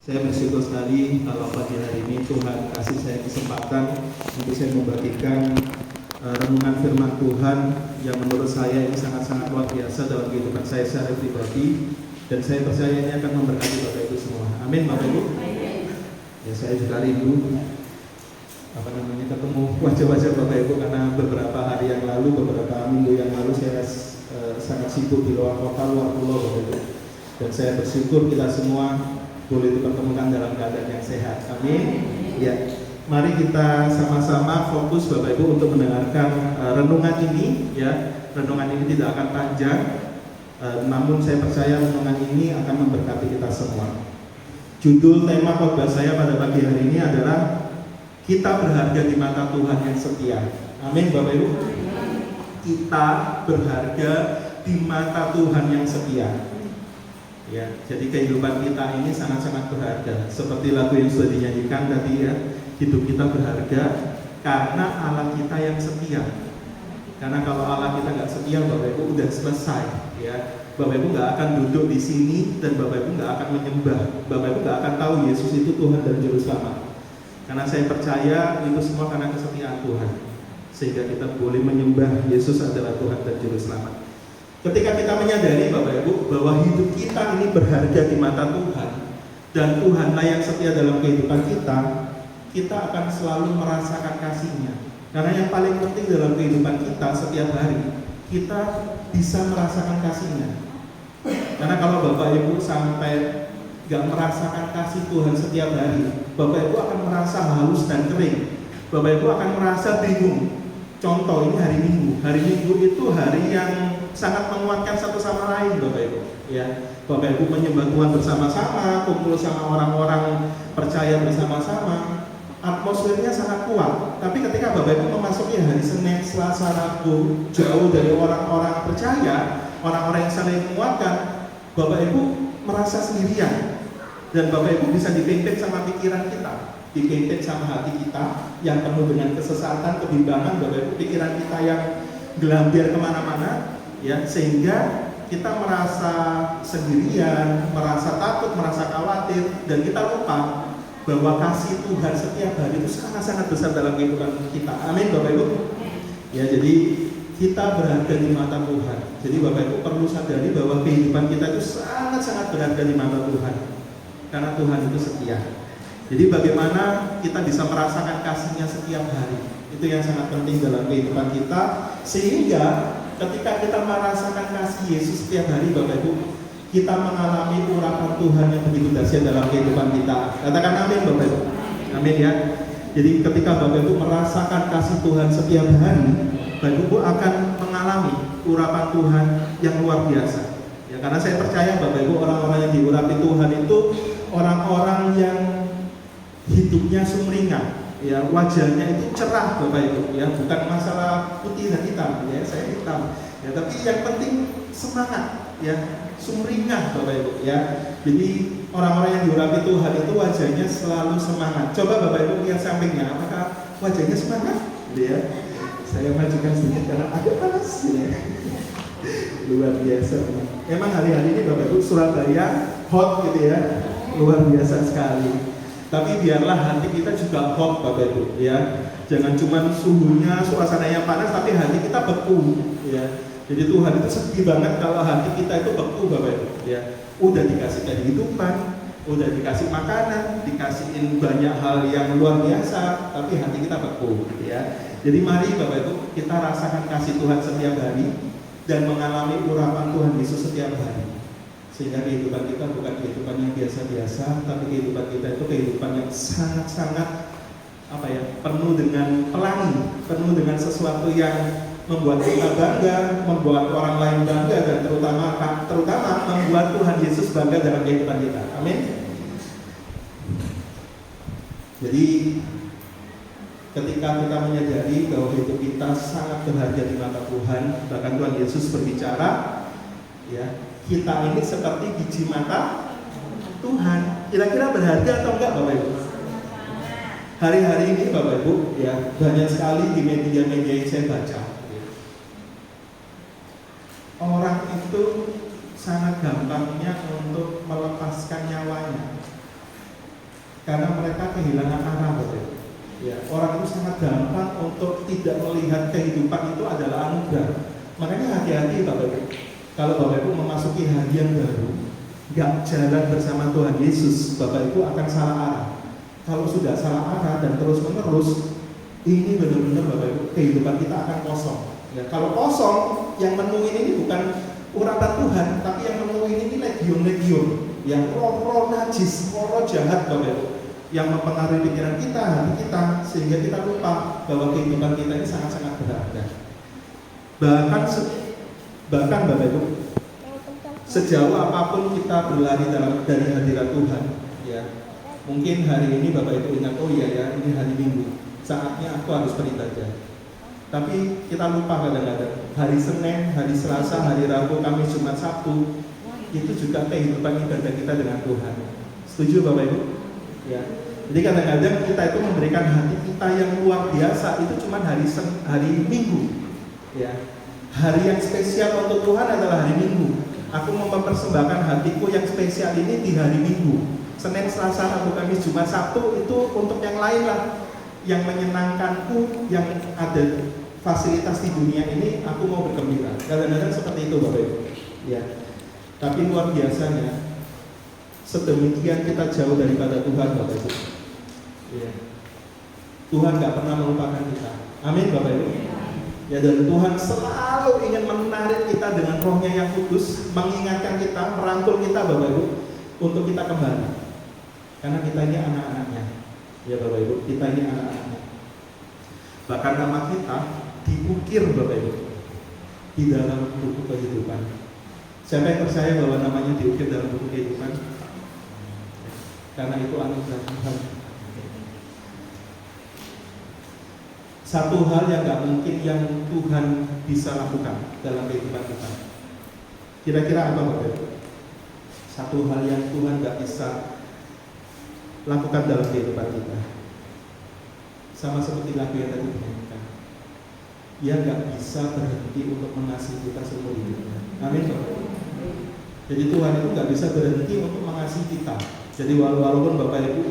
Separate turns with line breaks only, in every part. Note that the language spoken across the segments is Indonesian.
Saya bersyukur sekali kalau pagi hari ini Tuhan kasih saya kesempatan untuk saya membagikan renungan firman Tuhan yang menurut saya ini sangat-sangat luar biasa dalam kehidupan saya secara pribadi, dan saya percaya ini akan memberkati Bapak Ibu semua. Amin Bapak Ibu. Ya, saya juga rindu ketemu wajah-wajah Bapak Ibu, karena beberapa hari yang lalu, beberapa minggu yang lalu saya sangat sibuk di luar kota, luar pulau Bapak Ibu. Dan saya bersyukur kita semua boleh dipertemukan dalam keadaan yang sehat. Amin. Ya, mari kita sama-sama fokus Bapak Ibu untuk mendengarkan renungan ini. Ya, renungan ini tidak akan panjang, namun saya percaya renungan ini akan memberkati kita semua. Judul tema khotbah saya pada pagi hari ini adalah kita berharga di mata Tuhan yang setia. Amin Bapak Ibu. Kita berharga di mata Tuhan yang setia. Ya, jadi kehidupan kita ini sangat-sangat berharga. Seperti lagu yang sudah dinyanyikan tadi ya, hidup kita berharga karena Allah kita yang setia. Karena kalau Allah kita nggak setia, Bapak Ibu udah selesai. Ya, Bapak Ibu nggak akan duduk di sini dan Bapak Ibu nggak akan menyembah. Bapak Ibu nggak akan tahu Yesus itu Tuhan dan Juru Selamat. Karena saya percaya itu semua karena kesetiaan Tuhan, sehingga kita boleh menyembah Yesus adalah Tuhan dan Juru Selamat. Ketika kita menyadari Bapak Ibu bahwa hidup kita ini berharga di mata Tuhan dan Tuhanlah yang setia dalam kehidupan kita, kita akan selalu merasakan kasih-Nya. Karena yang paling penting dalam kehidupan kita setiap hari, kita bisa merasakan kasih-Nya. Karena kalau Bapak Ibu sampai gak merasakan kasih Tuhan setiap hari, Bapak Ibu akan merasa haus dan kering. Bapak Ibu akan merasa bingung. Contoh, ini hari Minggu. Hari Minggu itu hari yang sangat menguatkan satu sama lain Bapak Ibu. Ya, Bapak Ibu menyembah Tuhan bersama-sama, kumpul sama orang-orang percaya bersama-sama. Atmosfernya sangat kuat. Tapi ketika Bapak Ibu memasuki hari Senin, Selasa, Rabu, jauh dari orang-orang percaya, orang-orang yang saling menguatkan, Bapak Ibu merasa sendirian. Dan Bapak Ibu bisa dipimpin sama pikiran kita, dipimpin sama hati kita yang penuh dengan kesesatan, kebimbangan. Bapak Ibu, pikiran kita yang gelambir kemana-mana, ya, sehingga kita merasa sendirian, merasa takut, merasa khawatir, dan kita lupa bahwa kasih Tuhan setiap hari itu sangat-sangat besar dalam kehidupan kita. Amin Bapak Ibu. Ya, jadi kita berharga di mata Tuhan. Jadi Bapak Ibu perlu sadari bahwa kehidupan kita itu sangat-sangat berharga di mata Tuhan, karena Tuhan itu setia. Jadi bagaimana kita bisa merasakan kasih-Nya setiap hari, itu yang sangat penting dalam kehidupan kita. Sehingga ketika kita merasakan kasih Yesus setiap hari Bapak Ibu, kita mengalami urapan Tuhan yang begitu dahsyat dalam kehidupan kita. Katakan amin Bapak Ibu. Amin ya. Jadi ketika Bapak Ibu merasakan kasih Tuhan setiap hari, Bapak Ibu akan mengalami urapan Tuhan yang luar biasa. Ya, karena saya percaya Bapak Ibu, orang-orang yang diurapi Tuhan itu orang-orang yang hidupnya sumringah, ya, wajahnya itu cerah Bapak Ibu, ya, bukan masalah putih dan hitam, ya, saya hitam, ya, tapi yang penting semangat, ya, sumringah Bapak Ibu, ya. Jadi orang-orang yang diurapi Tuhan itu wajahnya selalu semangat. Coba Bapak Ibu lihat sampingnya, apakah wajahnya semangat? Ya, saya majukan sedikit karena agak panas, ya. Luar biasa. Emang hari-hari ini Bapak Ibu Surabaya hot gitu ya, luar biasa sekali. Tapi biarlah hati kita juga hot Bapak Ibu, ya. Jangan cuma suhunya, suasananya panas, tapi hati kita beku, ya. Jadi Tuhan itu sedih banget kalau hati kita itu beku Bapak Ibu, ya. Udah dikasih kehidupan, udah dikasih makanan, dikasihin banyak hal yang luar biasa, tapi hati kita beku, ya. Jadi mari Bapak Ibu kita rasakan kasih Tuhan setiap hari dan mengalami urapan Tuhan Yesus setiap hari. Sehingga kehidupan kita bukan kehidupan yang biasa-biasa, tapi kehidupan kita itu kehidupan yang sangat-sangat penuh dengan pelangi, penuh dengan sesuatu yang membuat kita bangga, membuat orang lain bangga, dan terutama membuat Tuhan Yesus bangga dalam kehidupan kita. Amin. Jadi ketika kita menyadari bahwa hidup kita sangat berharga di mata Tuhan, bahkan Tuhan Yesus berbicara, ya, kita ini seperti biji mata Tuhan. Kira-kira berharga atau enggak Bapak Ibu? Hari-hari ini Bapak Ibu, ya, banyak sekali di media-media yang saya baca, orang itu sangat gampangnya untuk melepaskan nyawanya. karena mereka kehilangan arah, Bapak Ibu. Ya, orang itu sangat gampang untuk tidak melihat kehidupan itu adalah anugerah. Makanya hati-hati Bapak Ibu. Kalau Bapak Ibu memasuki hari yang baru, nggak jalan bersama Tuhan Yesus, Bapak Ibu akan salah arah. Kalau sudah salah arah dan terus menerus, ini benar-benar Bapak Ibu, kehidupan kita akan kosong. Ya, kalau kosong, yang menuin ini bukan urapan Tuhan, tapi yang menuin ini legion-legion, yang roh-roh najis, roh jahat Bapak Ibu, yang mempengaruhi pikiran kita, hati kita, sehingga kita lupa bahwa kehidupan kita ini sangat-sangat berharga. Bahkan Bapak Ibu, sejauh apapun kita berlari dari hadirat Tuhan, ya, mungkin hari ini Bapak Ibu ingat, oh iya ya, ini hari Minggu, saatnya aku harus beribadah. Tapi kita lupa kadang-kadang, hari Senin, hari Selasa, hari Rabu, Kamis, Jumat, Sabtu, itu juga kehidupan ibadah kita dengan Tuhan. Setuju Bapak Ibu? Ya. Jadi kadang-kadang kita itu memberikan hati kita yang luar biasa itu cuma hari Minggu. Ya. Hari yang spesial untuk Tuhan adalah hari Minggu. Aku mau mempersembahkan hatiku yang spesial ini di hari Minggu. Senin, Selasa, Rabu, Kamis, Jumat, Sabtu itu untuk yang lain lah. Yang menyenangkanku, yang ada fasilitas di dunia ini, aku mau bergembira. Kadang-kadang seperti itu Bapak Ibu. Ya. Tapi luar biasanya, sedemikian kita jauh daripada Tuhan Bapak Ibu. Ya. Tuhan gak pernah melupakan kita. Amin Bapak Ibu. Ya, dan Tuhan selalu ingin menarik kita dengan rohnya yang kudus, mengingatkan kita, merangkul kita Bapak Ibu, untuk kita kembali. Karena kita ini anak-anaknya. Ya Bapak Ibu, kita ini anak-anaknya. Bahkan nama kita diukir Bapak Ibu di dalam buku kehidupan. Siapa yang percaya bahwa namanya diukir dalam buku kehidupan? Karena itu anugerah Tuhan. Satu hal yang gak mungkin yang Tuhan bisa lakukan dalam kehidupan kita. Kira-kira apa Bapak Ibu? Satu hal yang Tuhan gak bisa lakukan dalam kehidupan kita. Sama seperti lagu yang tadi dinyanyikan. Dia gak bisa berhenti untuk mengasihi kita seumur hidupnya. Amin Bapak Ibu. Jadi Tuhan itu gak bisa berhenti untuk mengasihi kita. Jadi walaupun Bapak Ibu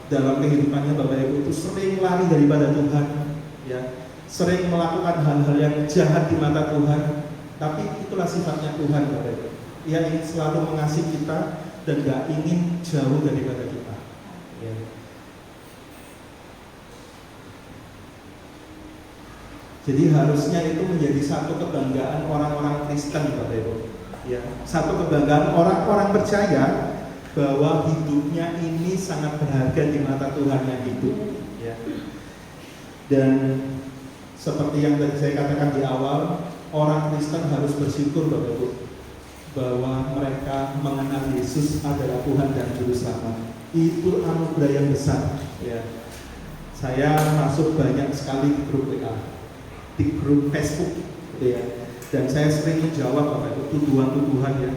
dalam kehidupannya Bapak Ibu itu sering lari daripada Tuhan, ya, sering melakukan hal-hal yang jahat di mata Tuhan, tapi itulah sifatnya Tuhan Bapak Ibu. Ia ingin selalu mengasihi kita dan gak ingin jauh daripada kita. Ya. Jadi harusnya itu menjadi satu kebanggaan orang-orang Kristen Bapak Ibu. Ya, satu kebanggaan orang-orang percaya bahwa hidupnya ini sangat berharga di mata Tuhan yang hidup. Ya. Dan seperti yang tadi saya katakan di awal, orang Kristen harus bersyukur Bapak Ibu bahwa mereka mengenal Yesus adalah Tuhan dan Juru Selamat. Itu anugerah yang besar. Ya. Saya masuk banyak sekali di grup WA, di grup Facebook, gitu ya. Dan saya sering menjawab Bapak Ibu tuduhan-tuduhan ya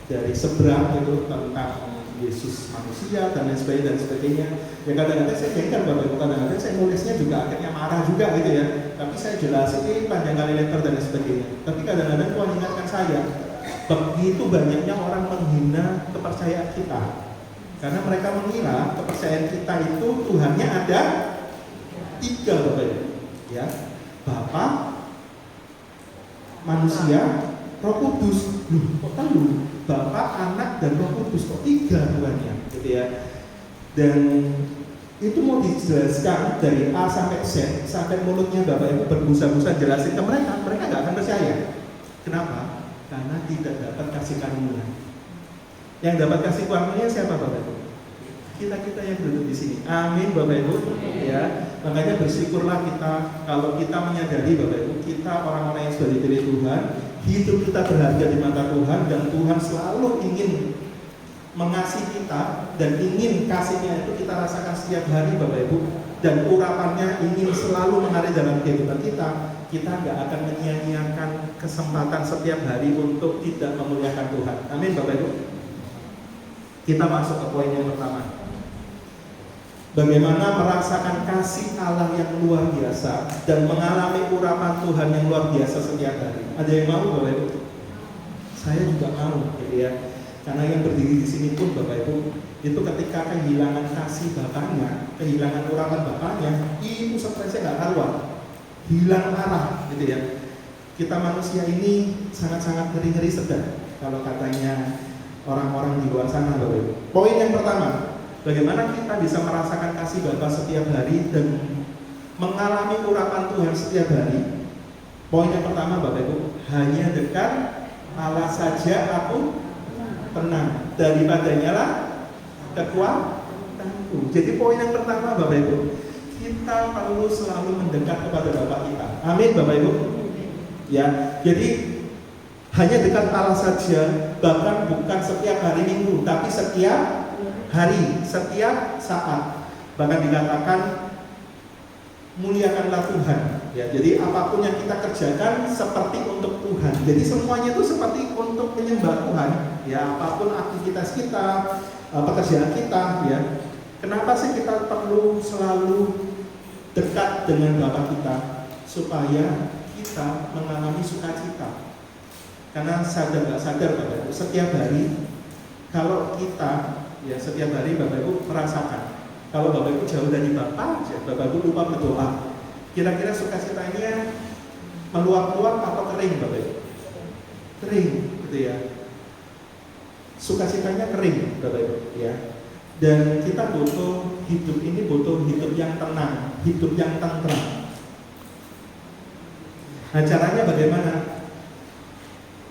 dari seberang itu tentang Yesus manusia dan lain sebagainya. Ya kadang-kadang saya jengkel Bapak Ibu, kadang-kadang saya nulisnya juga akhirnya marah juga gitu ya. Tapi saya jelasin panjang kali lebar dan lain sebagainya. Tapi kadang-kadang Tuhan ingatkan saya, begitu banyaknya orang menghina kepercayaan kita. Karena mereka mengira kepercayaan kita itu Tuhannya ada tiga Bapak Ibu. Ya, Bapa, manusia, Roh Kudus. Loh, kok telu? Bapa, Anak, dan Roh Kudus, kok tiga Tuhannya, gitu ya. Dan itu mau dijelaskan dari A sampai Z, sampai mulutnya Bapak Ibu berbusa-busa jelasin ke mereka nggak akan percaya. Kenapa? Karena tidak dapat kasih karunia. Yang dapat kasih karunia siapa Bapak Ibu? Kita yang duduk di sini. Amin Bapak Ibu. Ya, makanya bersyukurlah kita kalau kita menyadari Bapak Ibu, kita orang-orang yang sudah dipilih Tuhan, hidup kita berharga di mata Tuhan dan Tuhan selalu ingin mengasihi kita dan ingin kasihnya itu kita rasakan setiap hari Bapak Ibu, dan urapannya ingin selalu mengalir dalam kehidupan kita. Kita nggak akan menyia-nyiakan kesempatan setiap hari untuk tidak memuliakan Tuhan. Amin Bapak Ibu. Kita masuk ke poin yang pertama. Bagaimana merasakan kasih Allah yang luar biasa dan mengalami urapan Tuhan yang luar biasa setiap hari. Ada yang mau Bapak Ibu? Saya juga mau, gitu ya. Karena yang berdiri di sini pun Bapak Ibu, itu ketika kehilangan kasih bapaknya, kehilangan urapan bapaknya, itu stresnya nggak karuan, hilang arah, gitu ya. Kita manusia ini sangat-sangat ngeri-ngeri sedang kalau katanya orang-orang di luar sana, Bapak Ibu. Poin yang pertama, bagaimana kita bisa merasakan kasih Bapa setiap hari dan mengalami urapan Tuhan setiap hari. Poin yang pertama, Bapak Ibu, hanya dekat Allah saja aku tenang, daripadanya lah kekuatanku. Jadi poin yang pertama, Bapak Ibu, kita perlu selalu mendekat kepada Bapa kita. Amin, Bapak Ibu. Ya, jadi hanya dekat Allah saja, bahkan bukan setiap hari Minggu, tapi setiap hari, setiap saat. Bahkan dikatakan muliakanlah Tuhan. Ya, jadi apapun yang kita kerjakan seperti untuk Tuhan. Jadi semuanya itu seperti untuk menyembah Tuhan. Ya, apapun aktivitas kita, pekerjaan kita, ya. Kenapa sih kita perlu selalu dekat dengan Bapa kita? Supaya kita mengalami sukacita. Karena sadar nggak sadar Bapak Ibu, setiap hari kalau kita, ya setiap hari Bapak Ibu merasakan, kalau Bapak Ibu jauh dari Bapa, Bapak Ibu lupa berdoa. Kira-kira sukacitanya meluap-luap atau kering, Bapak Ibu? Kering, gitu ya. Sukacitanya kering, Bapak Ibu, ya. Dan kita butuh hidup ini, butuh hidup yang tenang, hidup yang tenteram. Nah, caranya bagaimana?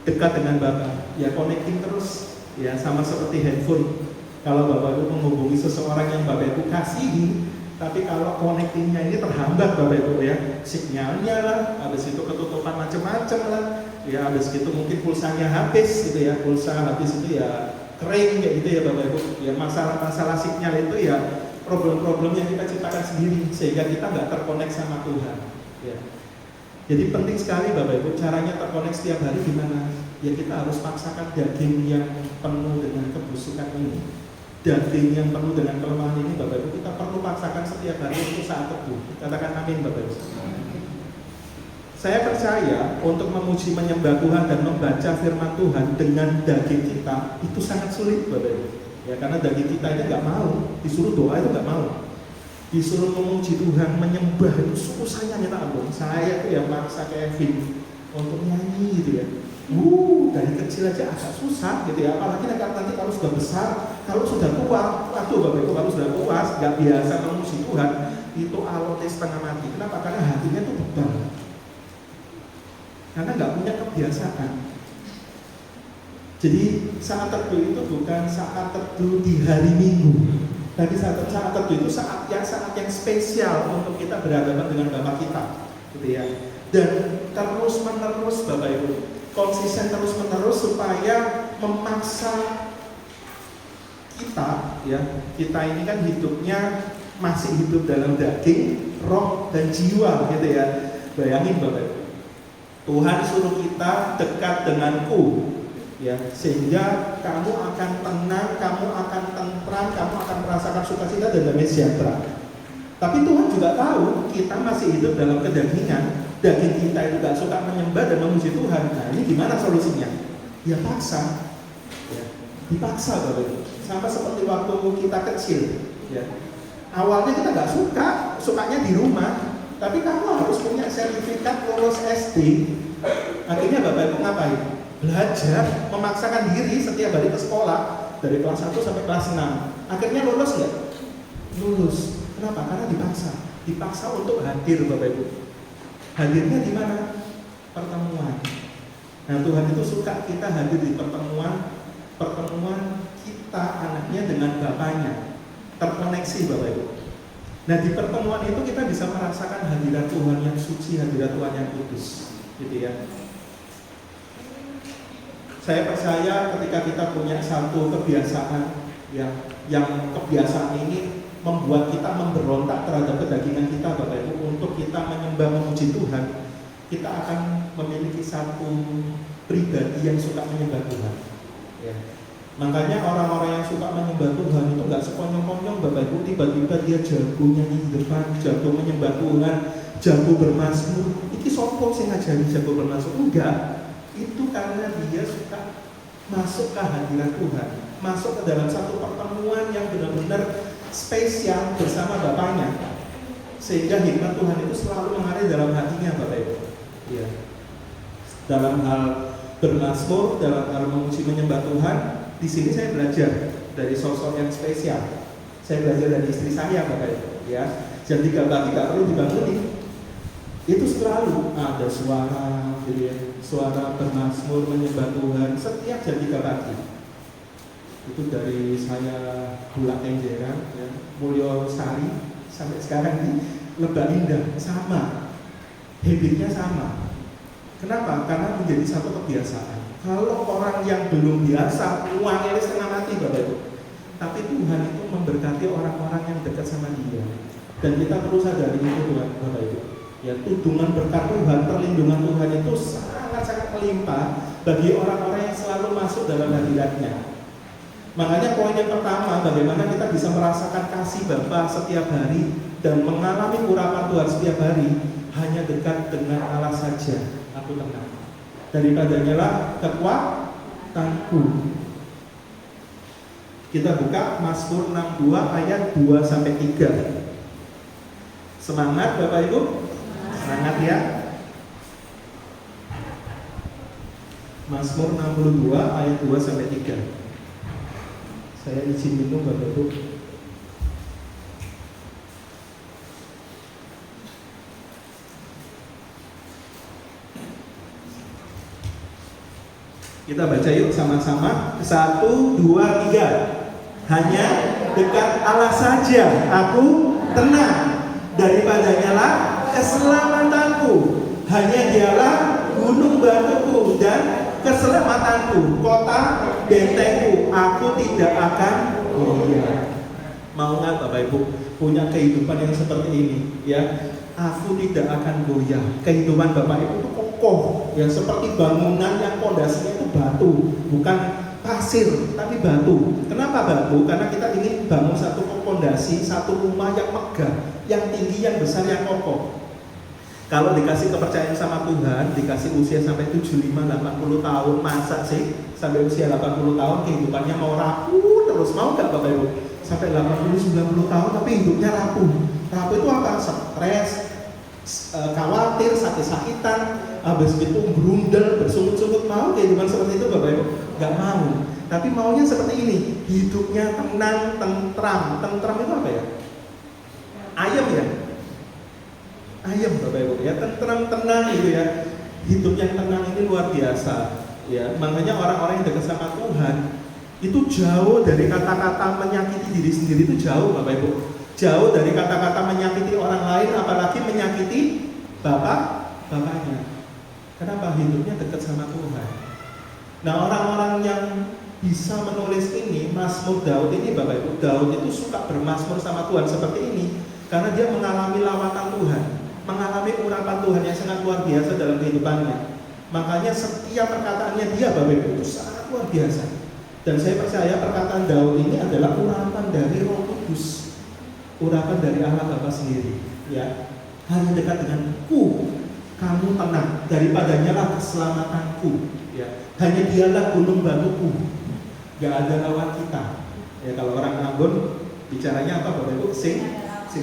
Dekat dengan Bapa, ya connecting terus, ya sama seperti handphone. Kalau Bapak Ibu menghubungi seseorang yang Bapak Ibu kasihi, tapi kalau connectingnya ini terhambat Bapak Ibu, ya sinyalnya lah, habis itu ketutupan macam-macam lah, ya habis itu mungkin pulsanya habis gitu ya, pulsa habis itu ya kering kayak gitu ya Bapak Ibu. Ya masalah-masalah sinyal itu ya problem-problem yang kita ciptakan sendiri sehingga kita nggak terkonek sama Tuhan. Ya. Jadi penting sekali Bapak Ibu, caranya terkonek setiap hari gimana? Ya kita harus paksakan daging yang penuh dengan kebusukan ini. Daging yang penuh dengan kelemahan ini Bapak Ibu, kita perlu paksakan setiap hari untuk saat teduh. Katakan amin Bapak Ibu. Saya percaya untuk memuji menyembah Tuhan dan membaca firman Tuhan dengan daging kita itu sangat sulit Bapak Ibu. Ya karena daging kita itu nggak mau, disuruh doa itu nggak mau. Disuruh memuji Tuhan, menyembah itu susahnya minta ampun. Saya tuh yang maksa Kevin untuk nyanyi gitu ya. Dari kecil aja agak susah gitu ya. Apalagi nanti kalau sudah besar, kalau sudah tua, waduh Bapak Ibu, kalau sudah tua, nggak biasa memuji Tuhan, itu alotnya setengah mati. Kenapa? Karena hatinya tuh beban. Karena nggak punya kebiasaan. Jadi saat teduh itu bukan saat teduh di hari Minggu, tapi saat teduh itu saat yang spesial untuk kita berhadapan dengan Bapa kita, gitu ya. Dan terus menerus Bapak Ibu, konsisten terus menerus supaya memaksa kita, ya kita ini kan hidupnya masih hidup dalam daging, roh dan jiwa, gitu ya. Bayangin Bapak Ibu, Tuhan suruh kita dekat denganku, ya sehingga kamu akan tenang, kamu akan tentram, kamu akan merasakan sukacita dan damai sejahtera. Tapi Tuhan juga tahu kita masih hidup dalam kedagingan, daging kita itu gak suka menyembah dan memuji Tuhan. Nah ini gimana solusinya? Ya paksa, ya, dipaksa Bapak Ibu. Sama seperti waktu kita kecil, ya. Awalnya kita gak suka, sukanya di rumah. Tapi kamu harus punya sertifikat lulus SD. Akhirnya Bapak Ibu ngapain? Belajar, memaksakan diri setiap hari ke sekolah dari kelas 1 sampai kelas 6. Akhirnya lulus nggak? Lulus. Kenapa? Karena dipaksa untuk hadir Bapak Ibu. Hadirnya di mana? Pertemuan. Nah Tuhan itu suka kita hadir di pertemuan kita anaknya dengan Bapaknya, terkoneksi Bapak Ibu. Nah di pertemuan itu kita bisa merasakan hadirat Tuhan yang suci, hadirat Tuhan yang kudus, gitu ya. Saya percaya ketika kita punya satu kebiasaan yang kebiasaan ini membuat kita memberontak terhadap kedagingan kita Bapak Ibu, untuk kita menyembah memuji Tuhan, kita akan memiliki satu pribadi yang suka menyembah Tuhan, ya. Makanya orang-orang yang suka menyembah Tuhan itu nggak sekonyong-konyong Bapak Ibu, tiba-tiba dia jago nyanyi di depan, jago menyembah Tuhan, jago bermazmur. Iki sopo sing ngajari jago bermazmur? Enggak. Itu karena dia suka masuk ke hadirat Tuhan, masuk ke dalam satu pertemuan yang benar-benar spesial bersama Bapaknya, sehingga hikmat Tuhan itu selalu mengalir dalam hatinya, Bapak Ibu. Ya. Dalam hal bermazmur, dalam hal memuji menyembah Tuhan, di sini saya belajar dari sosok yang spesial. Saya belajar dari istri saya, Bapak Ibu. Ya, jam 3 pagi gak perlu dibangunin. Itu selalu ada suara, gitu ya, suara bermazmur menyembah Tuhan setiap jam 3 pagi. Itu dari saya Bulak Kenjeran, ya, Mulyo Sari sampai sekarang di Lebak Indah sama, habitnya sama. Kenapa? Karena menjadi satu kebiasaan. Kalau orang yang belum biasa, uangnya setengah mati, Bapak Ibu. Tapi Tuhan itu memberkati orang-orang yang dekat sama Dia. Dan kita perlu sadari itu, Tuhan, Bapak Ibu. Ya, tuntunan berkat Tuhan, perlindungan Tuhan itu sangat-sangat melimpah bagi orang-orang yang selalu masuk dalam hadirat-Nya. Makanya poin yang pertama, bagaimana kita bisa merasakan kasih Bapa setiap hari dan mengalami urapan Tuhan setiap hari, hanya dekat dengan Allah saja aku tenang. Daripadanya lah kekuatanku. Kita buka Mazmur 62 ayat 2-3. Semangat Bapak Ibu? Semangat ya. Mazmur 62 ayat 2-3. Saya izin minum Bapak Ibu. Kita baca yuk sama-sama. 1, 2, 3. Hanya dekat Allah saja aku tenang. Daripadanya lah keselamatanku. Hanya Dialah gunung batuku dan keselamatanku, kota bentengku. Aku tidak akan goyah. Mau nggak Bapak Ibu punya kehidupan yang seperti ini? Ya, aku tidak akan goyah. Kehidupan Bapak Ibu itu kokoh, ya, seperti bangunan yang pondasinya itu batu, bukan pasir, tapi batu. Kenapa batu? Karena kita ingin bangun satu pondasi, satu rumah yang megah, yang tinggi, yang besar, yang kokoh. Kalau dikasih kepercayaan sama Tuhan, dikasih usia sampai 75-80 tahun, masa sih sampai usia 80 tahun kehidupannya mau rapuh terus? Mau gak Bapak Ibu? Sampai 80-90 tahun tapi hidupnya rapuh. Rapuh itu apa? Stres, khawatir, sakit-sakitan, habis itu berundel, bersungut-sungut. Mau kehidupan seperti itu Bapak Ibu? Gak mau. Tapi maunya seperti ini, hidupnya tenang, tentram. Tentram itu apa ya? Ayam ya? Ayam Bapak Ibu ya, tentram, tenang gitu ya. Hidup yang tenang ini luar biasa ya. Makanya orang-orang yang dekat sama Tuhan itu jauh dari kata-kata menyakiti diri sendiri, itu jauh Bapak Ibu. Jauh dari kata-kata menyakiti orang lain, apalagi menyakiti Bapaknya. Kenapa? Hidupnya dekat sama Tuhan. Nah, orang-orang yang bisa menulis ini, Mazmur Daud ini Bapak Ibu, Daud itu suka bermazmur sama Tuhan seperti ini karena dia mengalami lawatan Tuhan, mengalami urapan Tuhan yang sangat luar biasa dalam kehidupannya. Makanya setiap perkataannya dia Bapak Ibu itu sangat luar biasa. Dan saya percaya perkataan Daud ini adalah urapan dari Roh Kudus, urapan dari Allah Bapa sendiri. Ya, hanya dekat denganku kamu tenang, daripadanya lah keselamatanku. Ya, hanya Dialah gunung batuku, gak ada lawan kita. Ya, kalau orang Ambon bicaranya apa Bapak Ibu? Sing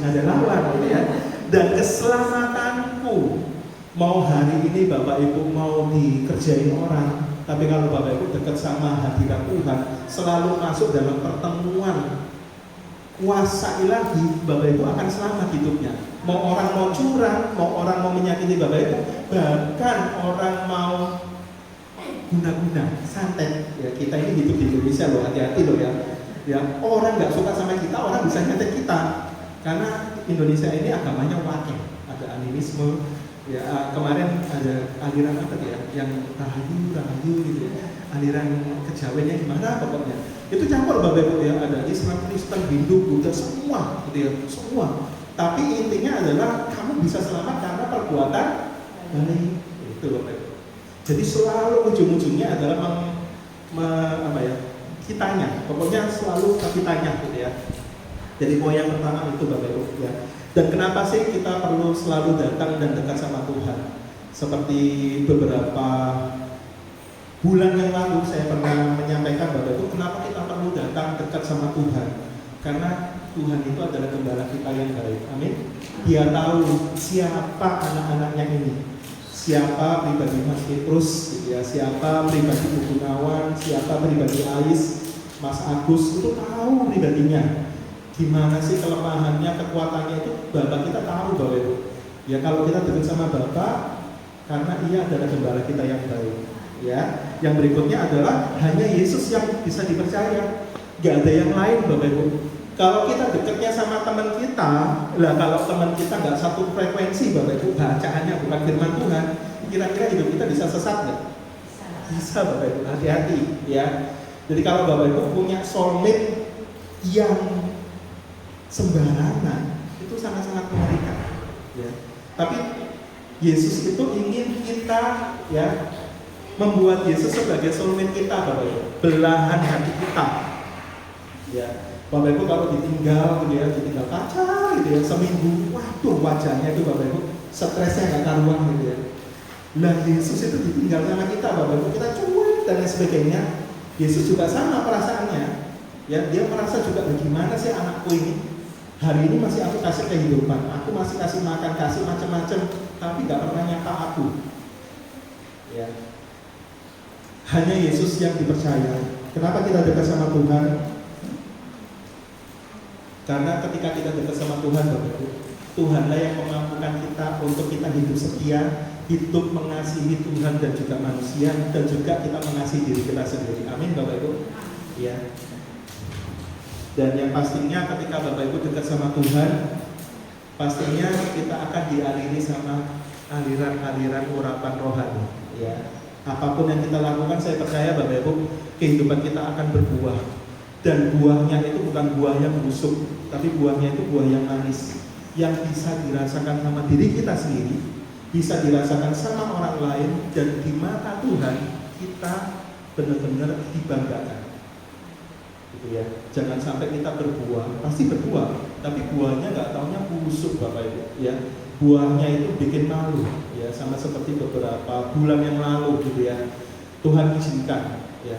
ada lawan, gitu ya. Dan keselamatanku. Mau hari ini Bapak Ibu mau dikerjain orang, tapi kalau Bapak Ibu dekat sama hadirat Tuhan, selalu masuk dalam pertemuan kuasa ilahi, Bapak Ibu akan selamat hidupnya. Mau orang mau curang, mau orang mau menyakiti Bapak Ibu, bahkan orang mau guna-guna, santet. Ya, kita ini hidup di Indonesia loh, hati-hati loh ya. Ya, orang nggak suka sama kita, orang bisa nyantet kita. Karena Indonesia ini agamanya wakil, ada animisme. Ya, kemarin ada aliran apa ya, yang rahayu gitu ya, aliran kejawennya gimana pokoknya. Itu campur Bapak Ibu ya, ada Islam, Kristen, Hindu, Buddha, semua gitu ya, semua. Tapi intinya adalah kamu bisa selamat karena perbuatan baik. Itu Bapak Ibu. Jadi selalu ujung-ujungnya adalah kitanya, pokoknya selalu ke kitanya gitu ya. Jadi poin yang pertama itu Bapak Ibu ya. Dan kenapa sih kita perlu selalu datang dan dekat sama Tuhan? Seperti beberapa Bulan yang lalu saya pernah menyampaikan Bapak Ibu, kenapa kita perlu datang dekat sama Tuhan? Karena Tuhan itu adalah gembala kita yang baik. Amin. Dia tahu siapa anak-anaknya ini, siapa pribadi Mas Petrus, gitu ya, siapa pribadi Bu Gunawan, siapa pribadi Ais, Mas Agus, itu tahu pribadinya. Gimana sih kelemahannya, kekuatannya itu Bapak kita tahu Bapak Ibu. Ya kalau kita dekat sama Bapak, karena Ia adalah gembala kita yang baik. Ya, yang berikutnya adalah hanya Yesus yang bisa dipercaya, gak ada yang lain Bapak Ibu. Kalau kita dekatnya sama teman kita, lah kalau teman kita nggak satu frekuensi Bapak Ibu, bacaannya bukan firman Tuhan, kira-kira hidup kita bisa sesat nggak? Bisa Bapak Ibu, hati-hati ya. Jadi kalau Bapak Ibu punya soulmate yang sembarangan, itu sangat-sangat mengerikan. Ya. Tapi Yesus itu ingin kita ya membuat Yesus sebagai soulmate kita Bapak Ibu, belahan hati kita. Ya, Bapak Ibu kalau ditinggal gitu ya, ditinggal pacar gitu ya seminggu, waduh wajahnya itu Bapak Ibu stresnya nggak karuan gitu ya. Nah Yesus itu ditinggal sama kita Bapak Ibu, kita cuek dan lain sebagainya. Yesus juga sama perasaannya. Ya, dia merasa juga bagaimana sih anakku ini. Hari ini masih aku kasih kehidupan, aku masih kasih makan, kasih macam-macam, tapi nggak pernah nyapa aku. Ya. Hanya Yesus yang dipercaya. Kenapa kita dekat sama Tuhan? Karena ketika kita dekat sama Tuhan, Bapak Ibu, Tuhanlah yang memampukan kita untuk kita hidup setia, hidup mengasihi Tuhan dan juga manusia, dan juga kita mengasihi diri kita sendiri. Amin Bapak Ibu. Ya. Dan yang pastinya ketika Bapak Ibu dekat sama Tuhan, pastinya kita akan dialiri sama aliran-aliran urapan rohani. Ya. Apapun yang kita lakukan, saya percaya Bapak Ibu, kehidupan kita akan berbuah. Dan buahnya itu bukan buah yang busuk, tapi buahnya itu buah yang manis, yang bisa dirasakan sama diri kita sendiri, bisa dirasakan sama orang lain, dan di mata Tuhan kita benar-benar dibanggakan. Gitu ya. Jangan sampai kita berbuah, pasti berbuah, tapi buahnya nggak taunya busuk Bapak Ibu. Ya. Buahnya itu bikin malu, ya, sama seperti beberapa bulan yang lalu gitu ya. Tuhan izinkan, ya,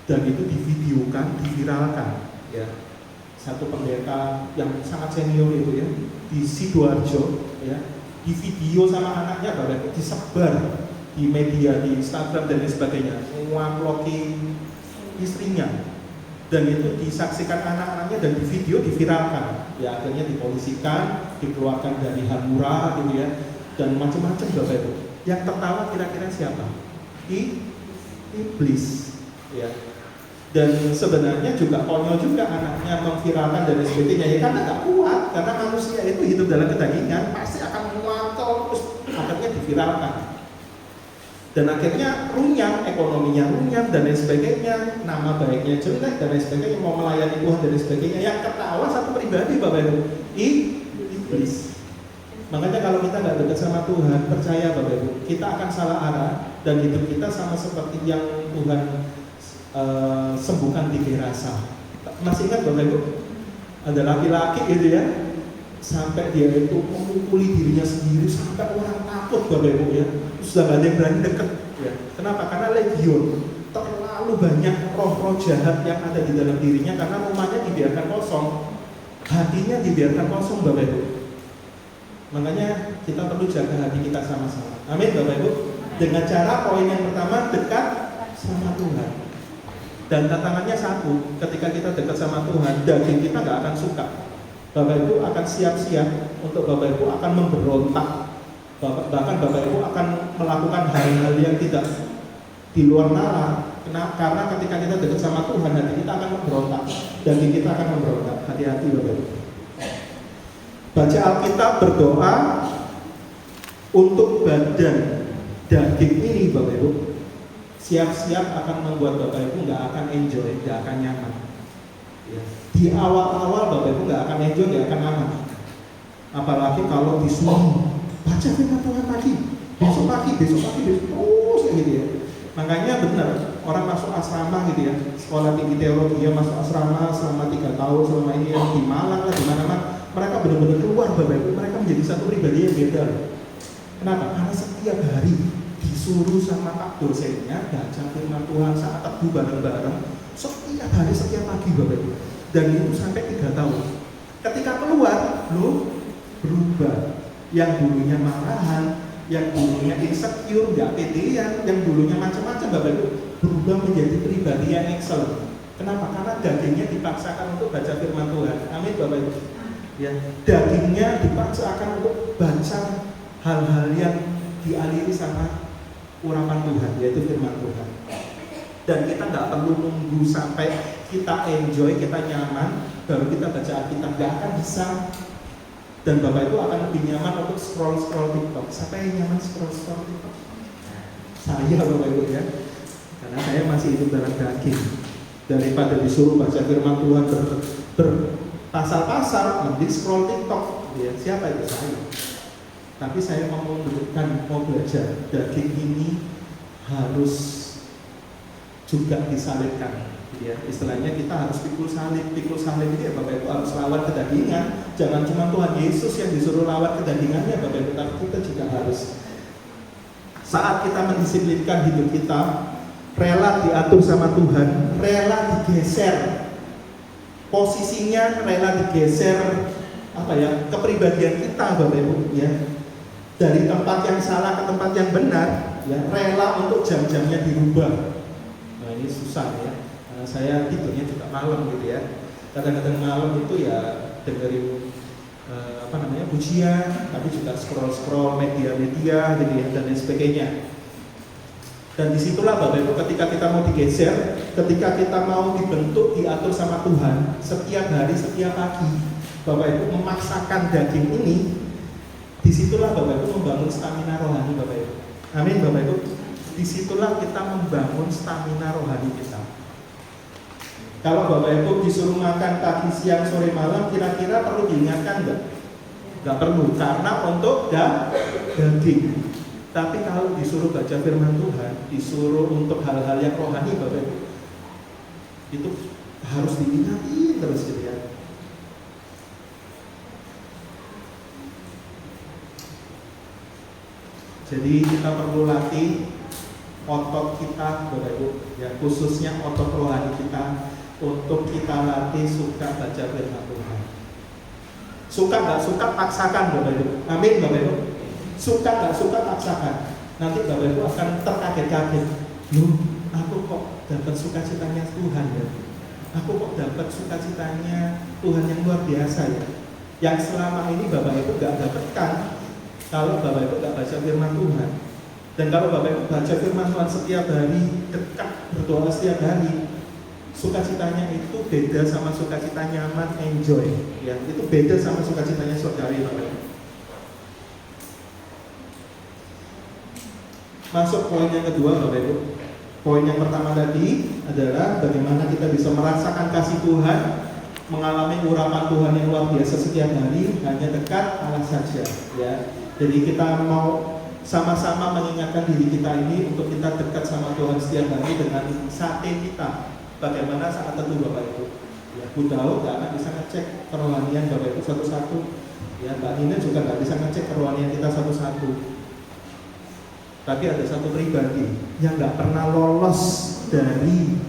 dan itu divideokan, diviralkan, ya. Satu pendeta yang sangat senior itu ya di Sidoarjo, ya, di video sama anaknya Bapak, disebar di media, di Instagram dan lain sebagainya, nguploadin istrinya. Dan itu disaksikan anak-anaknya dan di video diviralkan, ya akhirnya dipolisikan, dikeluarkan dari Hanura gitu ya, dan macam-macam Bapak Ibu. Yang tertawa kira-kira siapa? Iblis, ya. Dan sebenarnya juga konyol juga anaknya memviralkan dan sebagainya ya, karena nggak kuat, karena manusia itu hidup dalam kedagingan pasti akan muncul terus akhirnya diviralkan. Dan akhirnya runyam, ekonominya runyam dan lain sebagainya, nama baiknya jelek dan lain sebagainya, mau melayani Tuhan dan lain sebagainya. Yang ketawa satu pribadi Bapak Ibu, iblis. Makanya kalau kita nggak dekat sama Tuhan, percaya Bapak Ibu, kita akan salah arah dan hidup kita sama seperti yang Tuhan sembuhkan di Gerasa. Masih ingat Bapak Ibu? Ada laki-laki gitu ya, sampai dia itu memukuli dirinya sendiri sampai orang takut Bapak Ibu ya. Sudah gak ada yang berani dekat ya. Kenapa? Karena legion, terlalu banyak roh-roh jahat yang ada di dalam dirinya, karena rumahnya dibiarkan kosong, hatinya dibiarkan kosong Bapak Ibu. Makanya kita perlu jaga hati kita sama-sama. Amin Bapak Ibu. Dengan cara poin yang pertama, dekat sama Tuhan. Dan tantangannya satu, ketika kita dekat sama Tuhan, daging kita gak akan suka. Bapak Ibu akan siap-siap untuk Bapak Ibu akan memberontak. Bahkan Bapak Ibu akan melakukan hal-hal yang tidak di luar nalar. Karena ketika kita dekat sama Tuhan, hati kita akan memberontak, daging kita akan memberontak. Hati-hati Bapak Ibu. Baca Alkitab, berdoa untuk badan daging ini Bapak Ibu. Siap-siap akan membuat Bapak Ibu nggak akan enjoy, nggak akan nyaman. Ya. Di awal-awal Bapak Ibu nggak akan enjoy, nggak akan nyaman. Apalagi kalau disuruh baca firman Tuhan pagi, besok pagi, terus kayak gitu ya. Makanya benar, orang masuk asrama gitu ya, sekolah tinggi teologi, dia masuk asrama selama 3 tahun, selama ini yang di Malang lah, di mana-mana, mereka benar-benar keluar Bapak Ibu, mereka menjadi satu pribadi yang beda. Kenapa? Karena setiap hari disuruh sama Pak dosennya baca firman Tuhan saat teduh bareng-bareng setiap hari, setiap pagi Bapak Ibu. Dan itu sampai 3 tahun. Ketika keluar, loh berubah. Yang dulunya marahan, yang dulunya insecure, gak pedean, yang dulunya macam-macam Bapak Ibu, berubah menjadi pribadi yang excellent. Kenapa? Karena dagingnya dipaksakan untuk baca firman Tuhan. Amin Bapak Ibu. Ya, dagingnya dipaksakan untuk baca hal-hal yang dialiri sama urapan Tuhan, yaitu firman Tuhan. Dan kita nggak perlu nunggu sampai kita enjoy, kita nyaman, baru kita baca Alkitab. Nggak akan bisa. Dan Bapak itu akan lebih nyaman untuk scroll TikTok. Siapa yang nyaman scroll TikTok? Saya Bapak Ibu ya. Karena saya masih hidup dalam daging. Daripada disuruh baca firman Tuhan berpasal-pasal, mending scroll TikTok. Ya, siapa itu? Saya. Tapi saya mau menunjukkan, mau belajar daging ini harus juga disalibkan. Ya, istilahnya kita harus pikul salib ini ya Bapak Ibu, harus lawan kedagingan. Jangan cuma Tuhan Yesus yang disuruh lawan kedagingannya Bapak Ibu, tapi kita juga harus. Saat kita mendisiplinkan hidup kita, rela diatur sama Tuhan, rela digeser posisinya, rela digeser kepribadian kita Bapak Ibu ya, dari tempat yang salah ke tempat yang benar ya, rela untuk jam-jamnya dirubah. Nah ini susah ya, karena saya tidurnya juga malam gitu ya. Kadang-kadang malam itu ya dengerin pujian, tapi juga scroll media-media gitu ya, dan lain sebagainya. Dan disitulah Bapak Ibu, ketika kita mau digeser, ketika kita mau dibentuk, diatur sama Tuhan setiap hari, setiap pagi, Bapak Ibu memaksakan daging ini, disitulah Bapak Ibu membangun stamina rohani Bapak Ibu. Amin Bapak Ibu. Disitulah kita membangun stamina rohani kita. Kalau Bapak Ibu disuruh makan pagi, siang, sore, malam, kira-kira perlu diingatkan enggak? Enggak perlu, karena untuk daging. Tapi kalau disuruh baca firman Tuhan, disuruh untuk hal-hal yang rohani Bapak Ibu, itu harus diingatin terus gitu ya. Jadi kita perlu latih otot kita Bapak Ibu ya, khususnya otot rohani kita, untuk kita latih suka baca firman Tuhan. Suka nggak suka paksakan Bapak Ibu. Amin Bapak Ibu. Suka nggak suka paksakan. Nanti Bapak Ibu akan terkaget-kaget. Loh, aku kok dapat sukacitanya Tuhan ya? Aku kok dapat sukacitanya Tuhan yang luar biasa ya? Yang selama ini Bapak Ibu nggak dapatkan kalau Bapak Ibu nggak baca firman Tuhan. Dan kalau Bapak Ibu baca firman Tuhan setiap hari, dekat berdoa setiap hari, sukacitanya itu beda sama sukacita nyaman, enjoy ya. Itu beda sama sukacitanya saudari Bapak Ibu. Masuk poin yang kedua Bapak Ibu. Poin yang pertama tadi adalah bagaimana kita bisa merasakan kasih Tuhan, mengalami urapan Tuhan yang luar biasa setiap hari, hanya dekat Allah saja ya. Jadi kita mau sama-sama mengingatkan diri kita ini untuk kita dekat sama Tuhan setiap hari dengan sate kita. Bagaimana saat teduh Bapak Ibu ya, Bu Daud gak akan bisa ngecek kerohanian Bapak Ibu satu-satu ya, Mbak Nina juga gak bisa ngecek kerohanian kita satu-satu. Tapi ada satu pribadi yang gak pernah lolos dari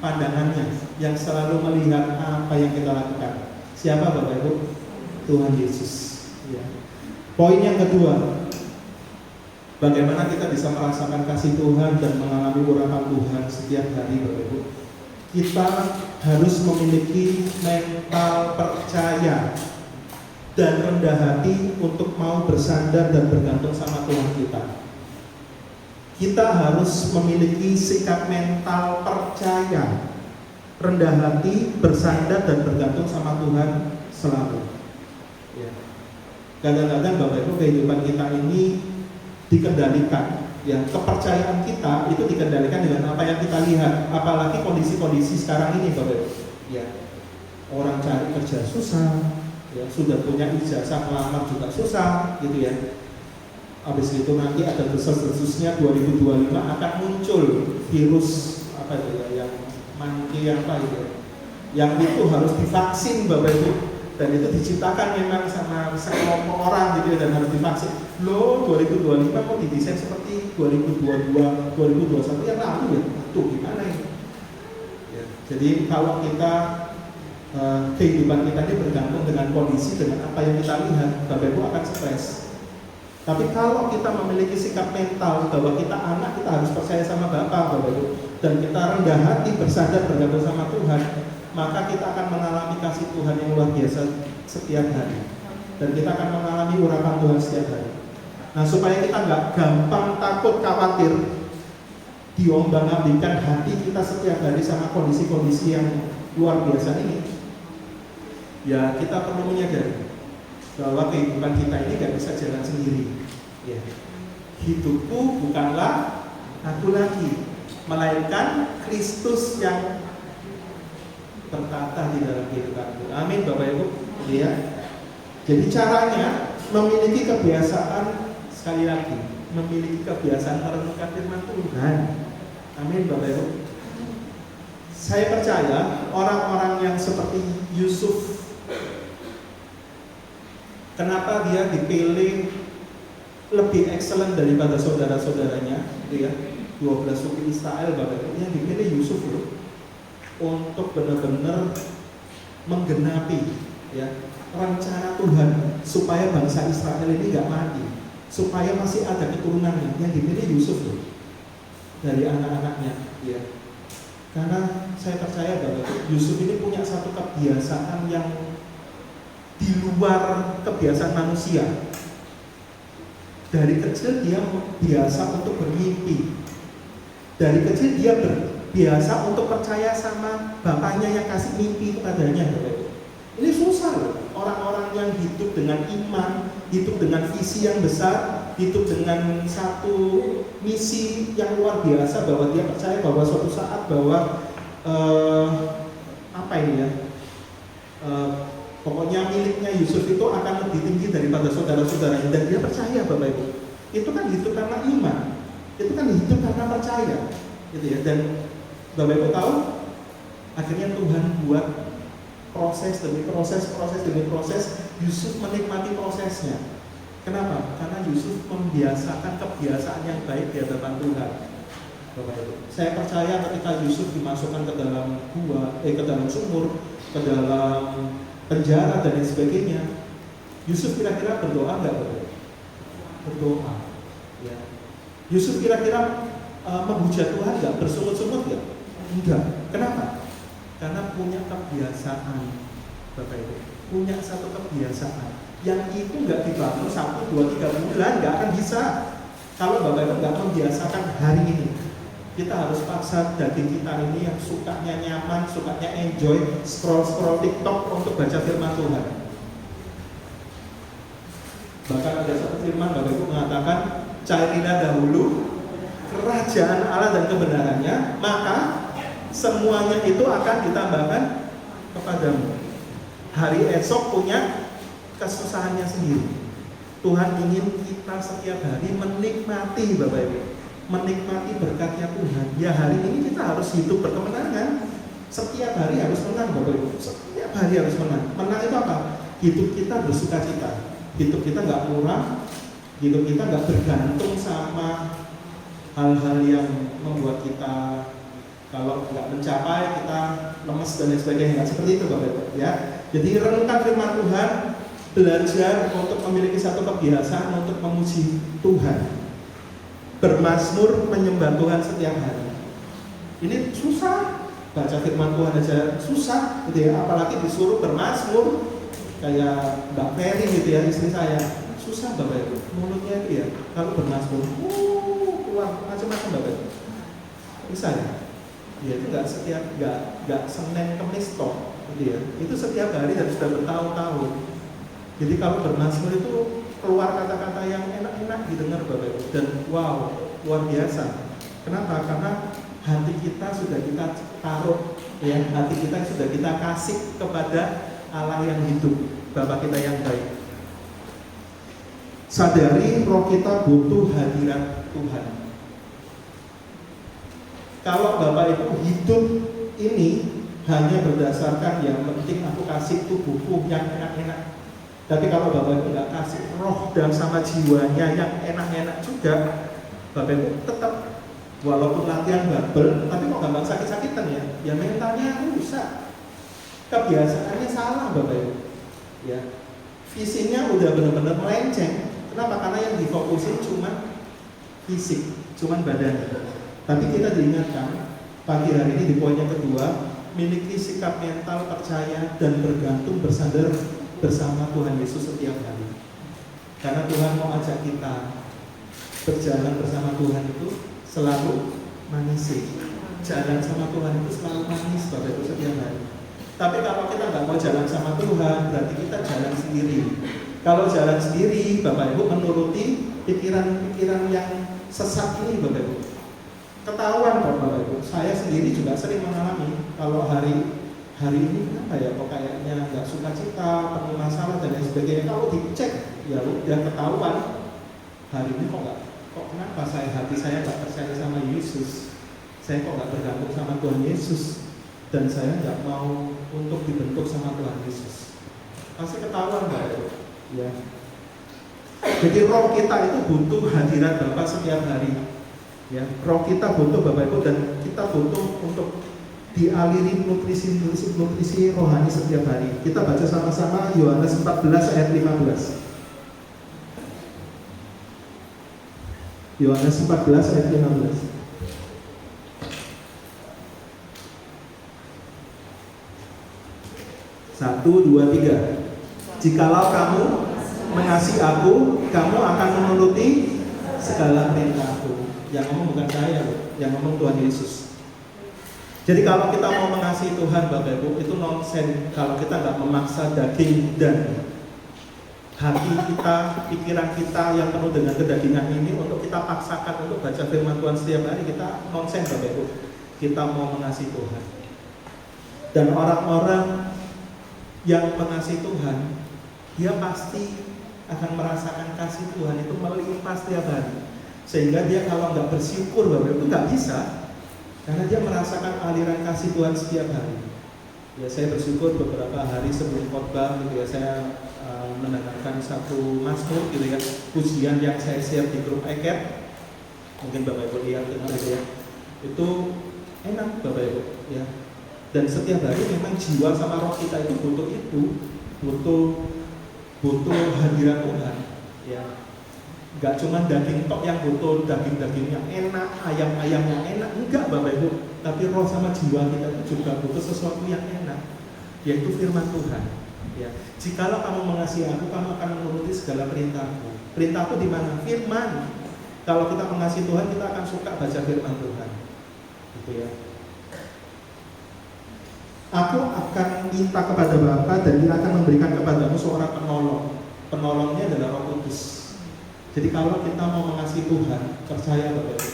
pandangannya, yang selalu melihat apa yang kita lakukan. Siapa Bapak Ibu? Tuhan Yesus ya. Poin yang kedua, bagaimana kita bisa merasakan kasih Tuhan dan mengalami urapan Tuhan setiap hari Bapak Ibu. Kita harus memiliki mental percaya dan rendah hati untuk mau bersandar dan bergantung sama Tuhan kita. Kita harus memiliki sikap mental percaya, rendah hati, bersandar dan bergantung sama Tuhan selalu ya. Kadang-kadang Bapak Ibu, kehidupan kita ini dikendalikan ya, kepercayaan kita itu dikendalikan dengan apa yang kita lihat. Apalagi kondisi-kondisi sekarang ini Bapak Ibu ya, orang cari kerja susah ya, sudah punya ijazah melamar juga susah gitu ya. Habis itu nanti ada desas-desusnya 2025 akan muncul virus apa itu ya, yang monkey apa itu, yang itu harus divaksin Bapak Ibu. Dan itu diciptakan memang sama sekelompok orang gitu ya, dan harus divaksin. Loh, 2025 kok didesain seperti 2022, 2021 yang lalu ya? Tuh gimana ini? Ya, jadi kalau kita kehidupan kita ini bergantung dengan kondisi, dengan apa yang kita lihat, Bapak Ibu akan stres. Tapi kalau kita memiliki sikap mental bahwa kita anak, kita harus percaya sama Bapak Ibu, dan kita rendah hati, bersandar, bergantung sama Tuhan, maka kita akan mengalami kasih Tuhan yang luar biasa setiap hari, dan kita akan mengalami urapan Tuhan setiap hari. Nah, supaya kita nggak gampang takut, khawatir, diombang-ambingkan hati kita setiap hari sama kondisi-kondisi yang luar biasa ini, ya kita perlu menyadari bahwa kehidupan kita ini nggak bisa jalan sendiri. Ya. Hidupku bukanlah aku lagi, melainkan Kristus yang bertata di dalam kehidupanku. Amin, Bapak Ibu. Ya. Jadi caranya memiliki kebiasaan, sekali lagi, memiliki kebiasaan merenungkan firman Tuhan. Amin, Bapak Ibu. Saya percaya orang-orang yang seperti Yusuf, kenapa dia dipilih lebih excellent daripada saudara-saudaranya, gitu ya, 12 suku Israel, Bapak Ibu, yang dipilih Yusuf loh, untuk benar-benar menggenapi ya rencana Tuhan supaya bangsa Israel ini nggak mati, supaya masih ada keturunannya. Yang dipilih Yusuf loh, dari anak-anaknya, ya. Karena saya percaya bahwa Yusuf ini punya satu kebiasaan yang di luar kebiasaan manusia. Dari kecil dia biasa untuk bermimpi. Dari kecil dia biasa untuk percaya sama bapaknya yang kasih mimpi kepadanya. Ini susah loh. Orang-orang yang hidup dengan iman, hidup dengan visi yang besar, hidup dengan satu misi yang luar biasa, bahwa dia percaya bahwa suatu saat bahwa pokoknya miliknya Yusuf itu akan lebih tinggi daripada saudara-saudaranya, dan dia percaya, Bapak Ibu. Itu kan hidup karena iman, itu kan hidup karena percaya, gitu ya. Dan Bapak Ibu tahu, akhirnya Tuhan buat proses demi proses, Yusuf menikmati prosesnya. Kenapa? Karena Yusuf membiasakan kebiasaan yang baik di hadapan Tuhan. Bapak Ibu, saya percaya ketika Yusuf dimasukkan ke dalam ke dalam sumur, ke dalam penjara dan lain sebagainya, Yusuf kira-kira berdoa nggak, Bapak? Berdoa. Ya. Yusuf kira-kira menghujat Tuhan nggak? Bersungut-sungut nggak? Enggak. Kenapa? Karena punya kebiasaan, Bapak Ibu, punya satu kebiasaan yang itu nggak dibangun 1, 2, 3 bulan, nggak akan bisa. Kalau Bapak Ibu nggak membiasakan hari ini, kita harus paksa daging kita ini yang sukanya nyaman, sukanya enjoy, scroll TikTok untuk baca firman Tuhan. Bahkan ada satu firman Bapak Ibu mengatakan, carilah dahulu kerajaan Allah dan kebenarannya, maka semuanya itu akan ditambahkan kepadamu. Hari esok punya kesusahannya sendiri. Tuhan ingin kita setiap hari menikmati, Bapak Ibu, menikmati berkatnya Tuhan. Ya, hari ini kita harus hidup berkemenangan. Setiap hari harus menang, Bapak Ibu. Setiap hari harus menang. Menang itu apa? Hidup kita bersukacita. Hidup kita nggak murah. Hidup kita nggak bergantung sama hal-hal yang membuat kita, kalau nggak mencapai kita lemes dan lain sebagainya. Nggak seperti itu, Bapak Ibu, ya. Jadi renungkan firman Tuhan, belajar untuk memiliki satu kebiasaan untuk memuji Tuhan, bermazmur, menyembah Tuhan setiap hari. Ini susah, baca firman Tuhan aja susah, gitu ya. Apalagi disuruh bermazmur kayak Mbak Ferry gitu ya, istri saya, susah, Bapak Ibu. Mulutnya itu ya, kalau bermazmur, keluar macam-macam, Bapak Ibu. Bisa ya? Ya itu nggak Senin Kemis toh, gitu ya. Itu setiap hari dan sudah bertahun-tahun. Jadi kalau bermazmur itu keluar kata-kata yang enak-enak didengar, Bapak Ibu, dan wow, luar biasa. Kenapa? Karena hati kita sudah kita taruh, ya, hati kita sudah kita kasih kepada Allah yang hidup, Bapa kita yang baik. Sadari roh kita butuh hadirat Tuhan. Kalau Bapak Ibu hidup ini hanya berdasarkan yang penting aku kasih tubuhku yang enak-enak. Tapi kalau Bapak Ibu nggak kasih roh dan sama jiwanya yang enak-enak juga, Bapak Ibu tetap walaupun latihan babel, tapi kok nggak sakit-sakitan ya mentalnya rusak, kebiasaannya salah Bapak Ibu. Ya, visinya udah benar-benar melenceng. Kenapa? Karena yang difokusin cuma fisik, cuma badan. Tapi kita diingatkan pagi hari ini di poin yang kedua, miliki sikap mental percaya dan bergantung bersandar bersama Tuhan Yesus setiap hari. Karena Tuhan mau ajak kita berjalan bersama Tuhan itu selalu manis. Jalan sama Tuhan itu selalu manis Bapak Ibu setiap hari. Tapi kalau kita nggak mau jalan sama Tuhan, berarti kita jalan sendiri. Kalau jalan sendiri, Bapak Ibu menuruti pikiran-pikiran yang sesat ini Bapak Ibu. Ketahuan kok Bapak Ibu. Saya sendiri juga sering mengalami kalau hari ini kenapa ya kok kayaknya nggak sukacita, penuh masalah dan lain sebagainya. Kalau dicek ya udah ketahuan hari ini kok kenapa hati saya nggak percaya sama Yesus, saya kok nggak bergantung sama Tuhan Yesus, dan saya nggak mau untuk dibentuk sama Tuhan Yesus. Pasti ketahuan Bapak Ibu ya. Jadi roh kita itu butuh hadirat Bapa setiap hari ya. Roh kita butuh Bapak Ibu, dan kita butuh untuk dialiri nutrisi rohani setiap hari. Kita baca sama-sama Yohanes 14 ayat 15. Yohanes 14 ayat 15. 1, 2, 3. Jikalau kamu mengasihi aku, kamu akan menuruti segala perintahku. Yang ngomong bukan saya, yang ngomong Tuhan Yesus. Jadi kalau kita mau mengasihi Tuhan Bapak Ibu, itu nonsen kalau kita nggak memaksa daging dan hati kita, pikiran kita yang penuh dengan kedagingan ini untuk kita paksakan untuk baca firman Tuhan setiap hari, kita nonsen Bapak Ibu. Kita mau mengasihi Tuhan. Dan orang-orang yang mengasihi Tuhan, dia pasti akan merasakan kasih Tuhan itu melimpah setiap hari. Sehingga dia kalau nggak bersyukur Bapak Ibu nggak bisa. Karena dia merasakan aliran kasih Tuhan setiap hari. Ya, saya bersyukur beberapa hari sebelum khotbah gitu ya, saya mendengarkan satu mazmur gitu ya, pujian yang saya share di grup iCat. Mungkin Bapak Ibu lihat gitu ya. Itu enak Bapak Ibu ya. Dan setiap hari memang jiwa sama roh kita itu butuh hadirat Tuhan ya. Gak cuma daging tok yang butuh daging-daging yang enak, ayam-ayam yang enak, enggak Bapak Ibu. Tapi roh sama jiwa kita itu juga butuh sesuatu yang enak, yaitu firman Tuhan. Ya, jikalau kamu mengasihi aku, kamu akan menuruti segala perintahku. Perintahku di mana? Firman. Kalau kita mengasihi Tuhan, kita akan suka baca firman Tuhan. Gitu ya. Aku akan minta kepada Bapa dan Dia akan memberikan kepadamu seorang penolong. Penolongnya adalah Roh Kudus. Jadi kalau kita mau mengasihi Tuhan, percaya Bapak Ibu,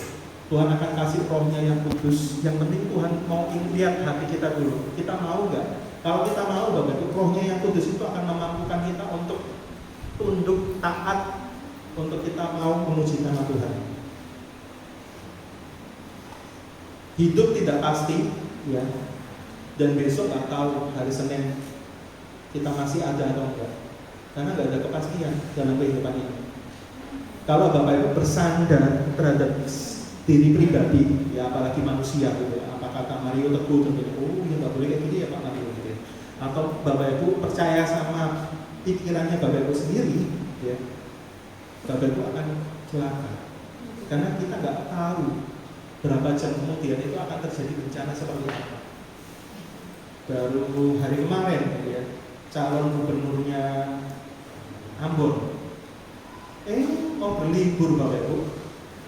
Tuhan akan kasih rohnya yang kudus. Yang penting Tuhan mau lihat hati kita dulu. Kita mau nggak? Kalau kita mau Bapak Ibu, rohnya yang kudus itu akan memampukan kita untuk tunduk, taat, untuk kita mau memuji nama Tuhan. Hidup tidak pasti ya. Dan besok nggak tahu hari Senin kita masih ada atau enggak. Karena nggak ada kepastian dalam kehidupan ini. Kalau Bapak Ibu bersandar terhadap diri pribadi, ya apalagi manusia gitu ya, apa kata Mario Teguh tentunya, oh ya nggak boleh kayak gini ya Pak Mario gitu ya. Atau Bapak Ibu percaya sama pikirannya Bapak Ibu sendiri, ya Bapak Ibu akan celaka. Karena kita nggak tahu berapa jam kemudian itu akan terjadi bencana seperti apa. Baru hari kemarin ya, calon gubernurnya Ambon mau berlibur Bapak Ibu,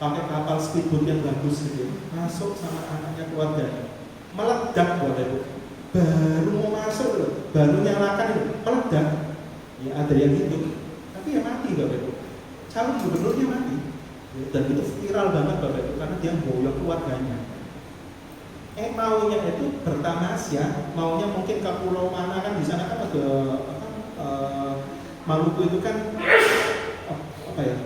pakai kapal speedboat yang bagus gitu, masuk sama anaknya keluarganya, meledak Bapak Ibu. Baru mau masuk loh, baru nyalakan itu, meledak. Ya ada yang hidup, tapi ya mati Bapak Ibu. Calon gubernurnya mati. Ya, dan itu viral banget Bapak Ibu karena dia boyok keluarganya. Maunya itu bertamas ya, maunya mungkin ke pulau mana kan, di sana kan ada Maluku itu kan apa ya,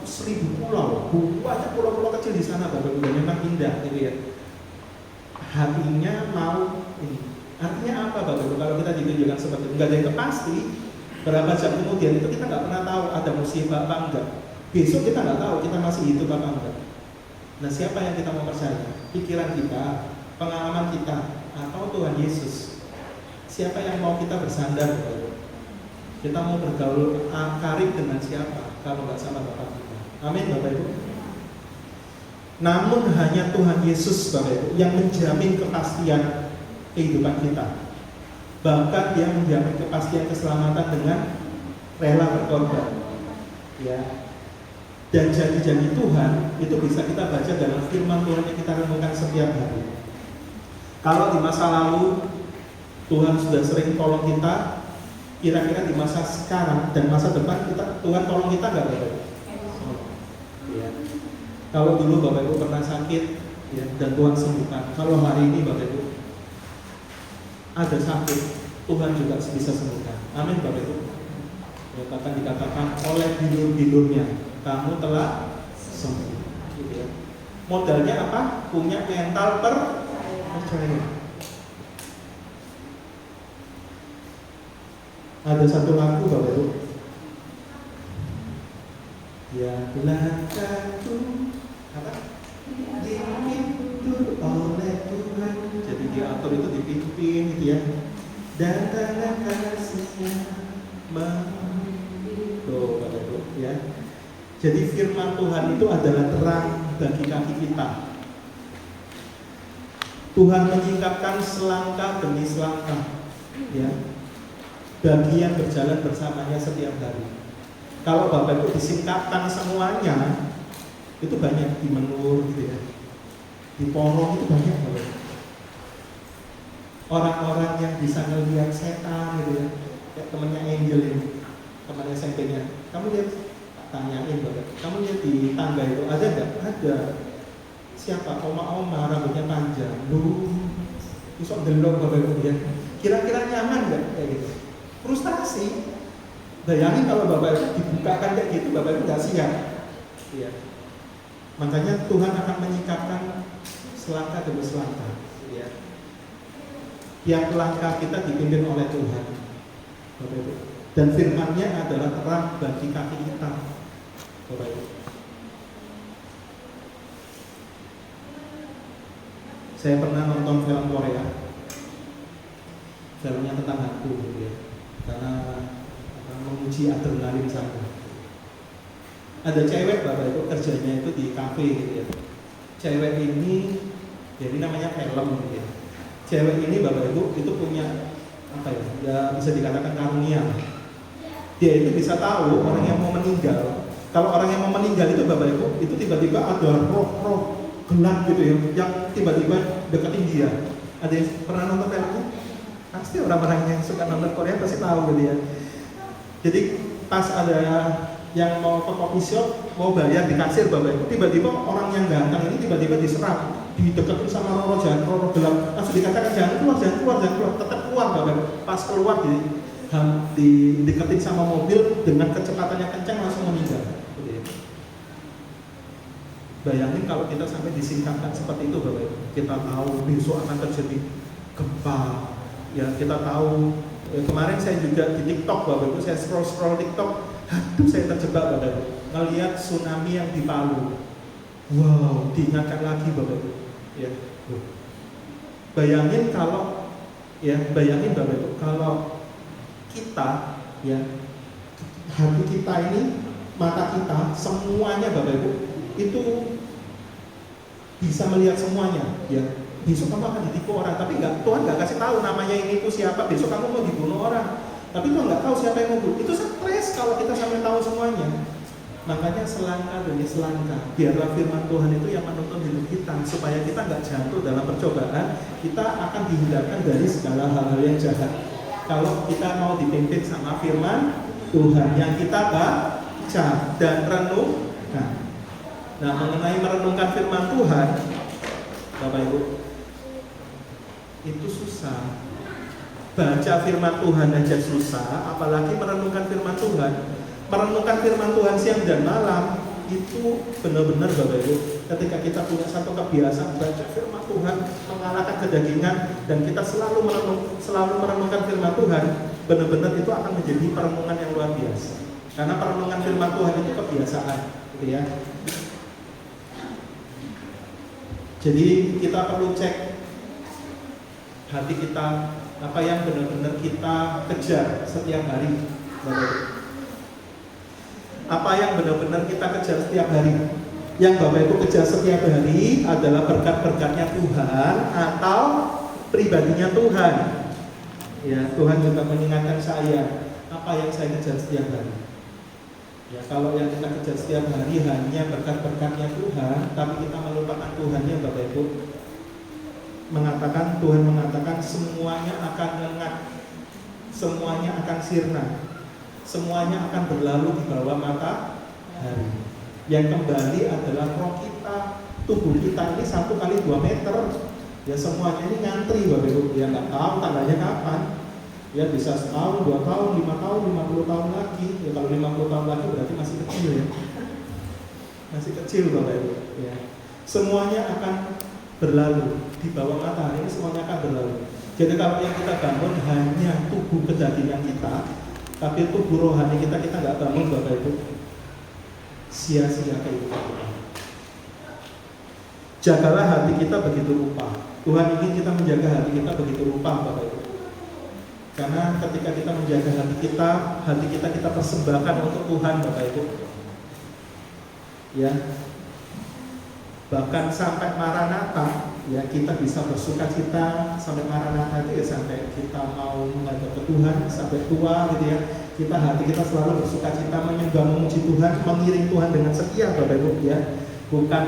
1000 pulau, banyak pulau-pulau kecil di sana Bapak Ibu, memang indah gitu ya. Hatinya mau ini, Artinya apa Bapak Ibu? Kalau kita ditunjukkan seperti itu, nggak ada yang pasti. Berapa jam kemudian itu kita nggak pernah tahu ada musibah apa enggak. Besok kita nggak tahu kita masih hidup apa enggak. Nah, siapa yang kita mau percaya? Pikiran kita, pengalaman kita, atau Tuhan Yesus? Siapa yang mau kita bersandar Bapak Ibu? Kita mau bergaul karib dengan siapa? Kalau nggak sama Bapak kita. Amin Bapak Ibu. Namun hanya Tuhan Yesus Bapak Ibu yang menjamin kepastian kehidupan kita. Bahkan Dia menjamin kepastian keselamatan dengan rela berkorban. Ya. Dan janji-janji Tuhan itu bisa kita baca dalam firman Tuhan yang kita renungkan setiap hari. Kalau di masa lalu Tuhan sudah sering tolong kita, kira-kira di masa sekarang dan masa depan Tuhan tolong kita nggak Bapak Ibu? Ya. Kalau dulu Bapak Ibu pernah sakit ya, dan Tuhan sembuhkan. Kalau hari ini Bapak Ibu ada sakit, Tuhan juga bisa sembuhkan. Amin Bapak Ibu. Ya, bahkan dikatakan oleh bilur-bilurnya kamu telah sembuh. Gitu ya. Modalnya apa? Punya mental percaya. Ada satu lagu Bapak Ibu. Ya belakangku apa? Dipimpin oleh Tuhan. Jadi diatur itu dipimpin gitu ya. Dan tangan kasihnya tuh Bapak Ibu ya. Jadi firman Tuhan itu adalah terang bagi kaki kita. Tuhan menyingkapkan selangkah demi selangkah ya, bagi yang berjalan bersamanya setiap hari. Kalau Bapak Ibu disingkapkan semuanya, itu banyak di menur gitu ya, di porong itu banyak Bapak Ibu. Orang-orang yang bisa ngelihat setan gitu ya, kayak temannya Angel ini, temannya SMP-nya. Kamu lihat, tanyain Bapak, kamu lihat di tangga itu ada nggak? Ada. Siapa? Oma-oma rambutnya panjang, bisa delok Bapak Ibu ya. Kira-kira nyaman nggak kayak gitu? Frustasi. Bayangin kalau Bapak Ibu dibukakan kayak gitu, Bapak Ibu nggak siap. Iya. Makanya Tuhan akan menyingkapkan selangkah demi selangkah. Iya. Tiap langkah kita dipimpin oleh Tuhan, Bapak Ibu. Dan firman-Nya adalah terang bagi kaki kita, Bapak Ibu. Saya pernah nonton film Korea, filmnya tentang hantu gitu ya, karena menguji adrenalin saya. Ada cewek Bapak Ibu kerjanya itu di kafe gitu ya. Cewek ini, jadi namanya film gitu ya. Cewek ini Bapak Ibu itu punya apa ya? Ya bisa dikatakan karunia. Dia itu bisa tahu orang yang mau meninggal. Kalau orang yang mau meninggal itu Bapak Ibu itu tiba-tiba ada roh-roh gelap gitu ya, yang tiba-tiba deketin dia. Ada yang pernah nonton filmnya? Pasti orang-orang yang suka nonton Korea pasti tahu gitu ya. Jadi pas ada yang mau ke coffee shop, mau bayar di kasir Bapak Ibu, tiba-tiba orang yang ganteng ini tiba-tiba diserang, dideketin sama roh jahat, roh gelap. Langsung dikatakan jangan keluar, tetap keluar Bapak Ibu. Pas keluar dideketin sama mobil dengan kecepatannya kencang langsung meninggal. Bayangin kalau kita sampai disingkapkan seperti itu Bapak Ibu. Kita tahu besok akan terjadi gempa. Ya kita tahu. Kemarin saya juga di TikTok Bapak Ibu, saya scroll TikTok. Aduh saya terjebak Bapak Ibu. Ngelihat tsunami yang di Palu. Wow, diingatkan lagi Bapak Ibu. Ya. Bayangin Bapak Ibu, kalau kita ya hati kita ini, mata kita, semuanya Bapak Ibu itu bisa melihat semuanya ya. Besok kamu akan ditipu orang, tapi Tuhan nggak kasih tahu namanya ini itu siapa. Besok kamu mau dibunuh orang, tapi Tuhan nggak tahu siapa yang mau bunuh. Itu stres kalau kita sampai tahu semuanya. Makanya selangkah demi selangkah, biarlah firman Tuhan itu yang menuntun hidup kita, supaya kita nggak jatuh dalam percobaan. Kita akan dihindarkan dari segala hal-hal yang jahat kalau kita mau dipimpin sama firman Tuhan yang kita baca dan renungkan. Nah, mengenai merenungkan firman Tuhan, Bapak Ibu, itu susah. Baca firman Tuhan aja susah, apalagi merenungkan firman Tuhan. Merenungkan firman Tuhan siang dan malam, itu benar-benar Bapak Ibu, ketika kita punya satu kebiasaan baca firman Tuhan, mengalahkan kedagingan, dan kita selalu merenungkan firman Tuhan, benar-benar itu akan menjadi perenungan yang luar biasa. Karena perenungan firman Tuhan itu kebiasaan, gitu ya. Jadi kita perlu cek hati kita, apa yang benar-benar kita kejar setiap hari, Bapak Ibu. Apa yang benar-benar kita kejar setiap hari? Yang Bapak Ibu kejar setiap hari adalah berkat-berkatnya Tuhan atau pribadinya Tuhan. Ya, Tuhan juga mengingatkan saya, apa yang saya kejar setiap hari. Ya, kalau yang kita kejar setiap hari hanya berkat-berkatnya Tuhan, tapi kita melupakan Tuhannya, Bapak Ibu. Tuhan mengatakan semuanya akan lengah, semuanya akan sirna, semuanya akan berlalu di bawah matahari. Yang kembali adalah roh kita, tubuh kita ini 1 kali 2 meter. Ya semuanya ini ngantri Bapak Ibu. Ya nggak tahu tandanya kapan. Ya bisa setahun, 2 tahun, 5 tahun, 50 tahun lagi. Ya kalau 50 tahun lagi berarti masih kecil ya. Masih kecil Bapak Ibu. Ya. Semuanya akan berlalu di bawah matahari, ini semuanya akan berlalu. Jadi kalau yang kita bangun hanya tubuh kedagingan kita, tapi tubuh rohani kita nggak bangun Bapak Ibu, sia-sia kehidupan kita. Jagalah hati kita begitu rupa. Tuhan ingin kita menjaga hati kita begitu rupa Bapak Ibu. Karena ketika kita menjaga hati kita persembahkan untuk Tuhan Bapak Ibu. Ya. Bahkan sampai Maranatha, ya kita bisa bersuka cita sampai Maranatha itu ya sampai kita mau menghadap ke Tuhan sampai tua gitu ya. Hati kita selalu bersuka cita menyembah memuji Tuhan, mengiring Tuhan dengan setia Bapak Ibu ya. Bukan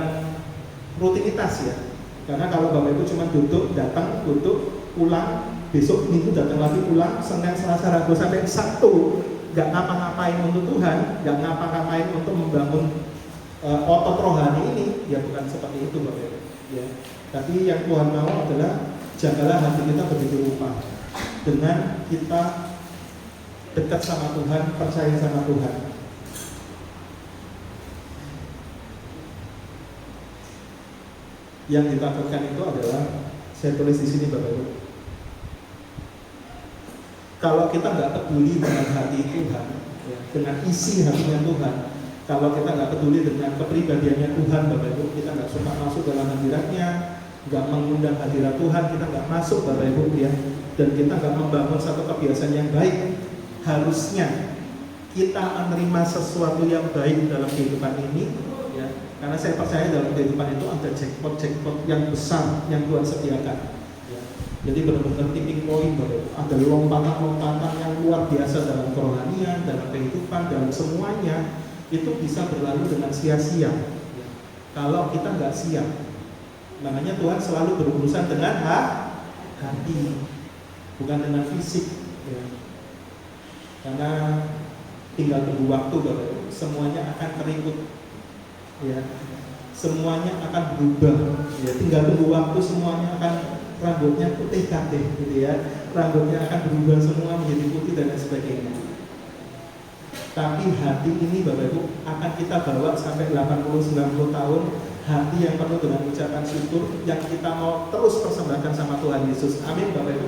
rutinitas ya. Karena kalau Bapak Ibu cuma duduk, datang, duduk, pulang, besok minggu datang lagi pulang, Senin, Selasa, Rabu sampai Sabtu nggak ngapa-ngapain untuk Tuhan, nggak ngapa-ngapain untuk membangun otot rohani ini, ya bukan seperti itu Bapak Ibu ya. Tapi yang Tuhan mau adalah jagalah hati kita begitu rupa dengan kita dekat sama Tuhan, percaya sama Tuhan. Yang ditakutkan itu adalah, saya tulis di sini Bapak Ibu, kalau kita nggak peduli dengan hati Tuhan, ya, dengan isi hatinya Tuhan, kalau kita nggak peduli dengan kepribadiannya Tuhan Bapak Ibu, kita nggak suka masuk dalam hadiratnya, nggak mengundang hadirat Tuhan, kita nggak masuk Bapak Ibu ya, dan kita nggak membangun satu kebiasaan yang baik. Harusnya kita menerima sesuatu yang baik dalam kehidupan ini ya, karena saya percaya dalam kehidupan itu ada jackpot yang besar yang Tuhan sediakan ya. Jadi benar-benar tipping point Bapak Ibu, ada lompatan-lompatan yang luar biasa dalam kerohanian, dalam kehidupan, dalam semuanya. Itu bisa berlalu dengan sia-sia ya, kalau kita nggak siap. Makanya Tuhan selalu berurusan dengan hati, bukan dengan fisik ya. Karena tinggal tunggu waktu Bapak Ibu, semuanya akan terikut ya, semuanya akan berubah ya, tinggal tunggu waktu, semuanya akan rambutnya putih katih gitu ya, rambutnya akan berubah semua menjadi putih dan lain sebagainya. Tapi hati ini Bapak Ibu akan kita bawa sampai 80-90 tahun. Hati yang penuh dengan ucapan syukur, yang kita mau terus persembahkan sama Tuhan Yesus. Amin Bapak Ibu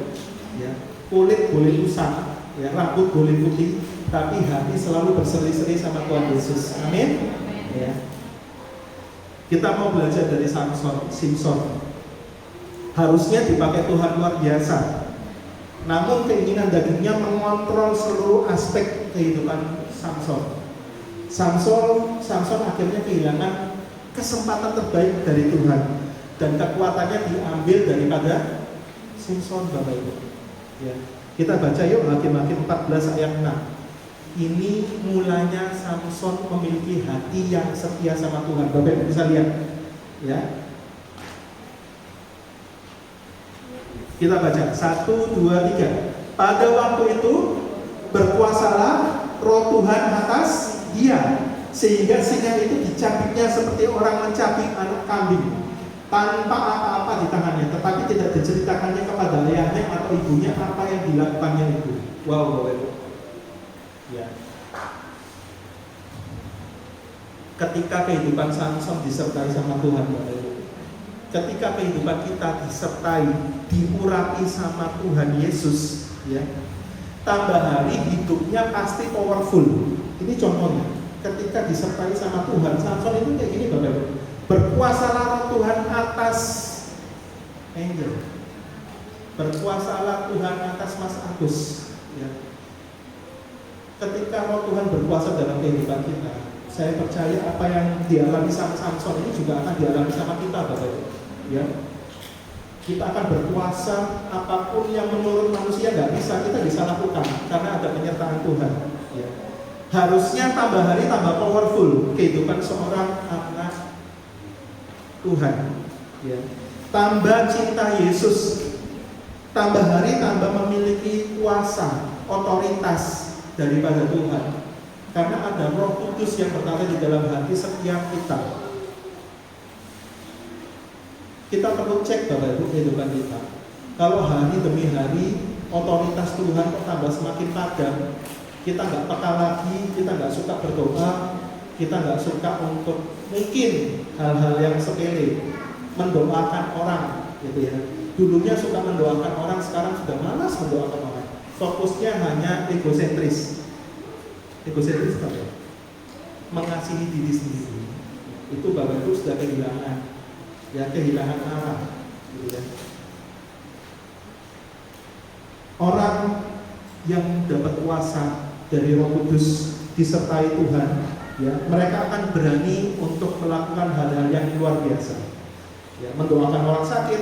ya. Kulit boleh usang ya, rambut boleh putih, tapi hati selalu berseri-seri sama Tuhan Yesus. Amin ya. Kita mau belajar dari Simpson. Harusnya dipakai Tuhan luar biasa, namun keinginan dagingnya mengontrol seluruh aspek kehidupan Samson akhirnya kehilangan kesempatan terbaik dari Tuhan, dan kekuatannya diambil daripada Simpson Bapak Ibu ya. Kita baca yuk Hakim-Hakim 14 ayat 6. Ini mulanya Samson memiliki hati yang setia sama Tuhan. Bapak Ibu bisa lihat ya. Kita baca 1, 2, 3. Pada waktu itu berkuasalah Roh Tuhan atas dia, sehingga singa itu dicabiknya seperti orang mencabik anak kambing, tanpa apa-apa di tangannya, tetapi tidak diceritakannya kepada ayahnya atau ibunya apa yang dilakukannya itu. Wow, Bapak Ibu. Ya. ketika kehidupan Samson disertai sama Tuhan, Bapak Ibu. Ketika kehidupan kita disertai, diurapi sama Tuhan Yesus, ya, tambah hari hidupnya pasti powerful. Ini contohnya. Ketika disertai sama Tuhan, Samson itu kayak gini, Bapak Ibu. Berkuasalah Tuhan atas Angel. Berkuasalah Tuhan atas Mas Agus, ya. Ketika Roh Tuhan berkuasa dalam kehidupan kita, saya percaya apa yang dialami sama Samson ini juga akan dialami sama kita, Bapak Ibu. Ya, kita akan berkuasa, apapun yang menurut manusia nggak bisa, kita bisa lakukan karena ada penyertaan Tuhan. Ya. Harusnya tambah hari tambah powerful kehidupan seorang anak Tuhan. Ya. Tambah cinta Yesus, tambah hari tambah memiliki kuasa, otoritas daripada Tuhan. Karena ada Roh Kudus yang berada di dalam hati setiap kita. Kita perlu cek, Bapak Ibu, kehidupan kita. Kalau hari demi hari otoritas Tuhan kok tambah semakin padam, kita nggak peka lagi, kita nggak suka berdoa, kita nggak suka untuk mungkin hal-hal yang sepele, mendoakan orang, gitu ya. Dulunya suka mendoakan orang, sekarang sudah malas mendoakan orang. Fokusnya hanya egosentris. Egosentris apa ya? Mengasihi diri sendiri. Itu Bapak Ibu sudah kehilangan, ya, kehilangan arah, gitu ya. Orang yang dapat kuasa dari Roh Kudus disertai Tuhan, ya, mereka akan berani untuk melakukan hal-hal yang luar biasa, ya, mendoakan orang sakit,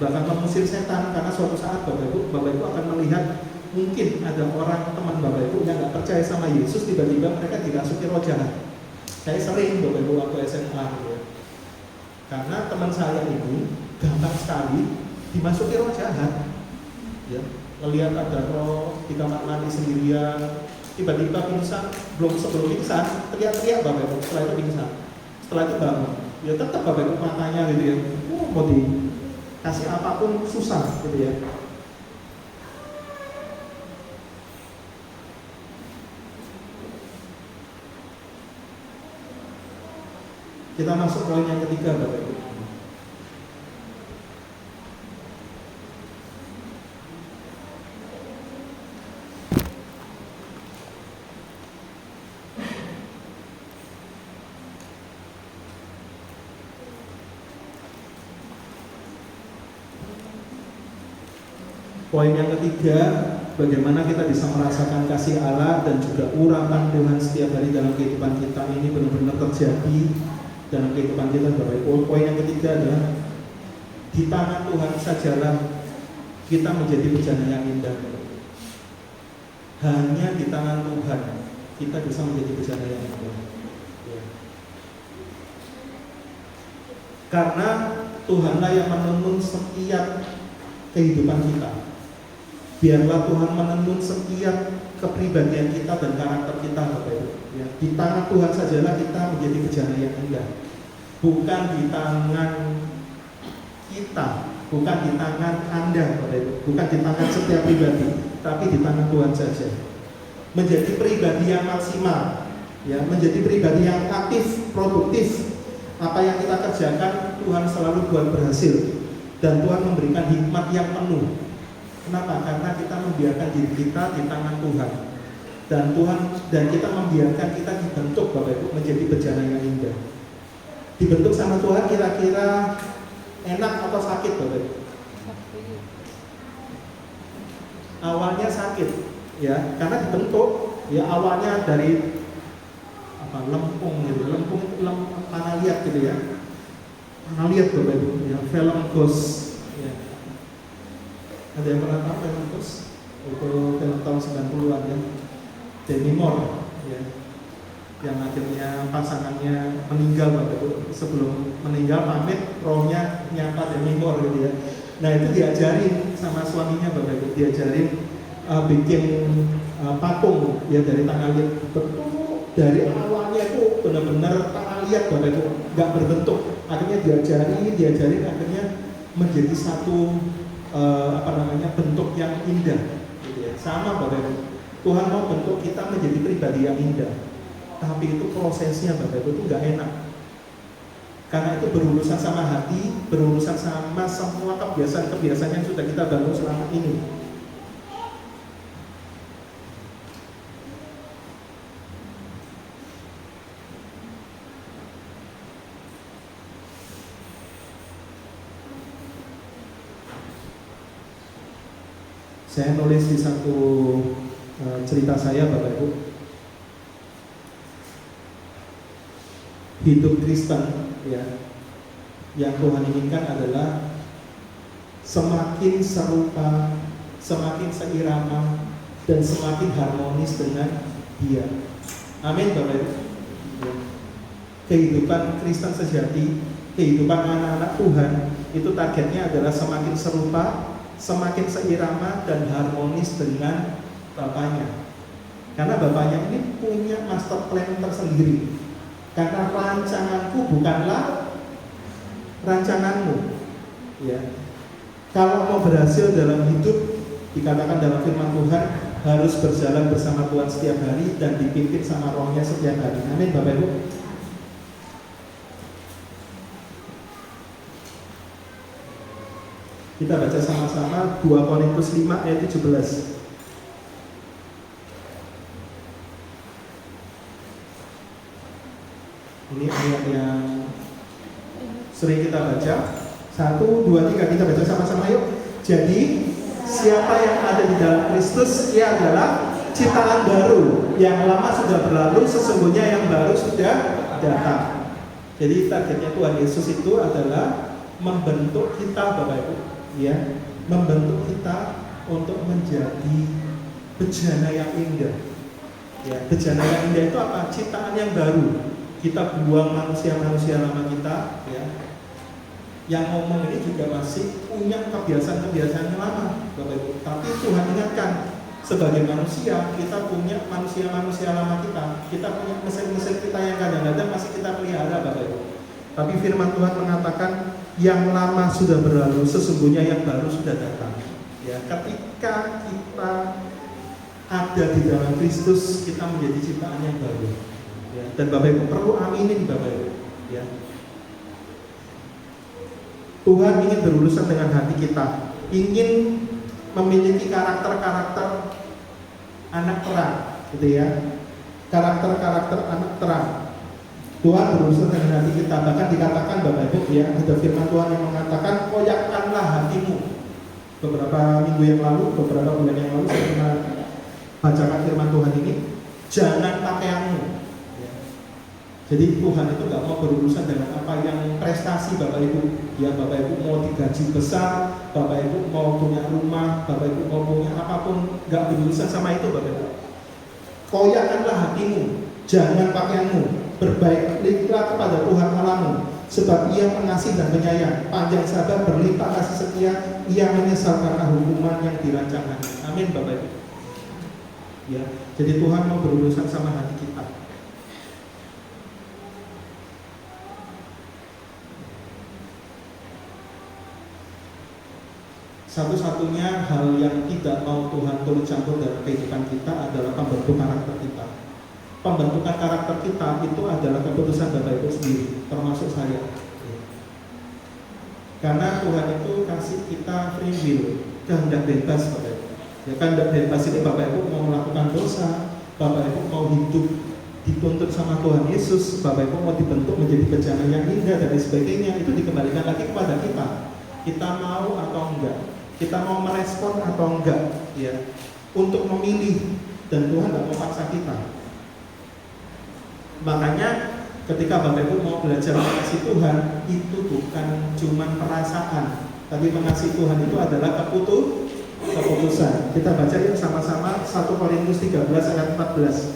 bahkan mengusir setan. Karena suatu saat Bapak Ibu akan melihat mungkin ada orang teman Bapak Ibu yang nggak percaya sama Yesus, tiba-tiba mereka dirasuki roh jahat. Saya sering, Bapak Ibu, waktu SMA, ya. Karena teman saya ini gampang sekali dimasuki roh jahat, ya. Melihat ada roh di kamar mandi sendirian, tiba-tiba pingsan, sebelum pingsan teriak-teriak Bapak Ibu, setelah itu pingsan, setelah itu bangun, ya tetap Bapak Ibu matanya, gitu ya, mau dikasih apapun susah, gitu ya. Kita masuk poin yang ketiga, Bapak Ibu. Poin yang ketiga, bagaimana kita bisa merasakan kasih Allah dan juga urapan Tuhan setiap hari dalam kehidupan kita ini benar-benar terjadi dalam kehidupan kita, Bapak Ibu. Poin yang ketiga adalah di tangan Tuhan sajalah kita menjadi bejana yang indah. Hanya di tangan Tuhan kita bisa menjadi bejana yang indah. Ya. Karena Tuhanlah yang menuntun setiap kehidupan kita. Biarlah Tuhan menuntun setiap kepribadian kita dan karakter kita, Bapak Ibu. Ya, di tangan Tuhan sajalah kita menjadi bejana yang indah. Bukan di tangan kita, bukan di tangan Anda, Bapak Ibu. Bukan di tangan setiap pribadi, tapi di tangan Tuhan saja. Menjadi pribadi yang maksimal, ya, menjadi pribadi yang aktif, produktif. Apa yang kita kerjakan Tuhan selalu buat berhasil, dan Tuhan memberikan hikmat yang penuh. Kenapa? Karena kita membiarkan diri kita di tangan Tuhan, dan kita membiarkan kita dibentuk, Bapak Ibu, menjadi bejana yang indah. Dibentuk sama Tuhan kira-kira enak atau sakit, Bapak Ibu? Awalnya sakit, ya, karena dibentuk, ya, awalnya dari lempung gitu, mana lihat gitu, ya, mana lihat, Bapak Ibu, ya, film Ghost. Ada yang pernah tahu film Ghost? Itu film tahun 90-an, ya. Demi Moore, ya, yang akhirnya pasangannya meninggal, Bapak Ibu. Sebelum meninggal pamit, rohnya nyapa Demi Moore, gitu ya. Nah, itu diajarin sama suaminya, Bapak Ibu, diajarin bikin patung, ya, dari tangan liat. Betul, dari awalnya itu benar-benar tangan liat, Bapak Ibu, nggak berbentuk. Akhirnya diajarin akhirnya menjadi satu bentuk yang indah, gitu ya. Sama, Bapak Ibu, Tuhan mau bentuk kita menjadi pribadi yang indah. tapi itu prosesnya Bapak Ibu itu nggak enak. Karena itu berurusan sama hati, berurusan sama semua kebiasaan-kebiasaan yang sudah kita bangun selama ini. Saya nulis di satu cerita saya Bapak Ibu, hidup Kristen ya, yang Tuhan inginkan adalah semakin serupa, semakin seirama, dan semakin harmonis dengan Dia. Amin Bapak Ibu. Kehidupan Kristen sejati, kehidupan anak-anak Tuhan, itu targetnya adalah semakin serupa, semakin seirama, dan harmonis dengan Bapaknya. Karena Bapaknya ini punya master plan tersendiri. Karena rancanganku bukanlah rancanganmu. Ya. Kalau mau berhasil dalam hidup, dikatakan dalam firman Tuhan, harus berjalan bersama Tuhan setiap hari dan dipimpin sama Roh-Nya setiap hari. Amin Bapak Ibu. Kita baca sama-sama 2 Korintus 5 ayat 17. Ini ayat yang sering kita baca. 1, 2, 3 kita baca sama-sama yuk. Jadi siapa yang ada di dalam Kristus, ia adalah ciptaan baru. Yang lama sudah berlalu, sesungguhnya yang baru sudah datang. Jadi targetnya Tuhan Yesus itu adalah membentuk kita Bapak Ibu, ya, membentuk kita untuk menjadi bejana yang indah. Ya, bejana yang indah itu apa? Ciptaan yang baru. Kita buang manusia-manusia lama kita, ya. Yang ngomong ini juga masih punya kebiasaan-kebiasaan yang lama, Bapak Ibu. Tapi Tuhan ingatkan, sebagai manusia kita punya manusia-manusia lama kita. Kita punya mesin-mesin kita yang kadang-kadang masih kita pelihara, Bapak Ibu. Tapi firman Tuhan mengatakan, yang lama sudah berlalu, sesungguhnya yang baru sudah datang. Ya, ketika kita ada di dalam Kristus, kita menjadi ciptaan yang baru. Ya, dan Bapak Ibu perlu aminin Bapak Ibu. Ya. Tuhan ingin berurusan dengan hati kita, ingin memiliki karakter-karakter anak terang, gitu ya. Karakter-karakter anak terang. Tuhan berurusan dengan hati kita. Bahkan dikatakan Bapak Ibu, ya, ada firman Tuhan yang mengatakan, koyakkanlah hatimu. Beberapa minggu yang lalu, beberapa bulan yang lalu saya pernah bacakan firman Tuhan ini, jangan pakaianmu. Ya. Jadi Tuhan itu nggak mau berurusan dengan apa yang prestasi Bapak Ibu. Ya, Bapak Ibu mau digaji besar, Bapak Ibu mau punya rumah, Bapak Ibu mau punya apapun, nggak berurusan sama itu Bapak Ibu. Koyakkanlah hatimu, jangan pakaianmu. Berbaiklah kepada Tuhan Allahmu, sebab Ia pengasih dan penyayang, panjang sabar, berlimpah kasih setia, Ia menyesal karena hukuman yang dirancangkan. Amin Bapak Ibu. Ya, jadi Tuhan mau berurusan sama hati kita. Satu-satunya hal yang tidak mau Tuhan turut campur dalam kehidupan kita adalah pembentukan karakter kita. Pembentukan karakter kita itu adalah keputusan Bapak Ibu sendiri, termasuk saya. Karena Tuhan itu kasih kita free will, kehendak bebas Bapak Ibu. Ya, kehendak bebas ini Bapak Ibu mau melakukan dosa, Bapak Ibu mau hidup dituntut sama Tuhan Yesus, Bapak Ibu mau dibentuk menjadi bejana yang indah dan sebagainya, itu dikembalikan lagi kepada kita. Kita mau atau enggak, kita mau merespon atau enggak, ya, untuk memilih. Dan Tuhan tidak mau paksa kita. Makanya ketika Bapak Ibu mau belajar mengasihi Tuhan, itu bukan cuma perasaan, tapi mengasihi Tuhan itu adalah keputusan. Kita baca yuk sama-sama 1 Korintus 13 ayat 14.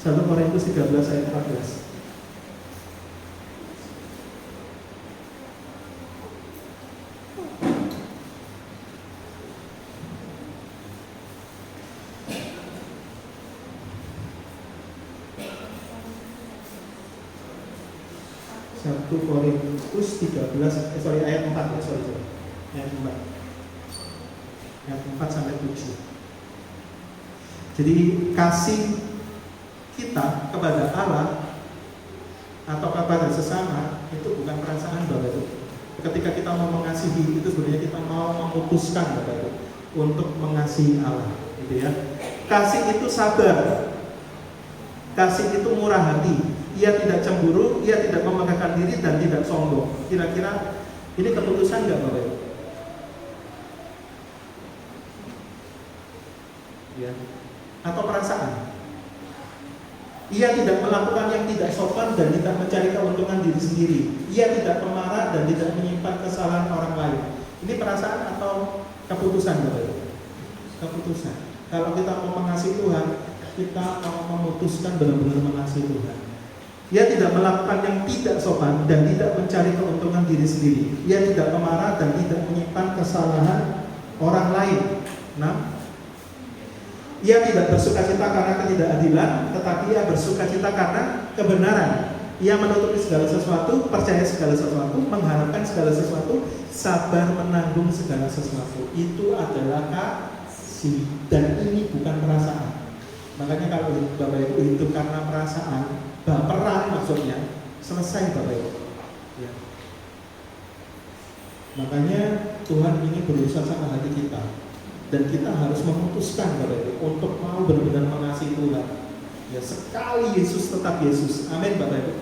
1 Korintus 13 ayat 14. Korintus 13 ayat 4 ayat 4 sampai 7. Jadi kasih kita kepada Allah atau kepada sesama itu bukan perasaan, Bapak Ibu. Ketika kita mau mengasihi itu sebenarnya kita mau memutuskan, Bapak Ibu, untuk mengasihi Allah, gitu ya. Kasih itu sabar, kasih itu murah hati, ia tidak cemburu, ia tidak memegahkan diri dan tidak sombong. Kira-kira ini keputusan nggak, Bapak Ibu? Ya. Atau perasaan? Ia tidak melakukan yang tidak sopan dan tidak mencari keuntungan diri sendiri. Ia tidak pemarah dan tidak menyimpan kesalahan orang lain. Ini perasaan atau keputusan, Bapak Ibu? Keputusan. Kalau kita mau mengasihi Tuhan, kita mau memutuskan benar-benar mengasihi Tuhan. Ia tidak melakukan yang tidak sopan dan tidak mencari keuntungan diri sendiri. Ia tidak pemarah dan tidak menyimpan kesalahan orang lain. Nah, ia tidak bersukacita karena ketidakadilan, tetapi ia bersukacita karena kebenaran. Ia menutupi segala sesuatu, percaya segala sesuatu, mengharapkan segala sesuatu, sabar menanggung segala sesuatu. Itu adalah kasih, dan ini bukan perasaan. Makanya kalau Bapak Ibu itu karena perasaan, baperan maksudnya, selesai Bapak Ibu. Ya. Makanya Tuhan ini berusaha sama hati kita. Dan kita harus memutuskan, Bapak Ibu, untuk mau benar-benar mengasihi Tuhan. Ya, sekali Yesus tetap Yesus. Amin, Bapak Ibu.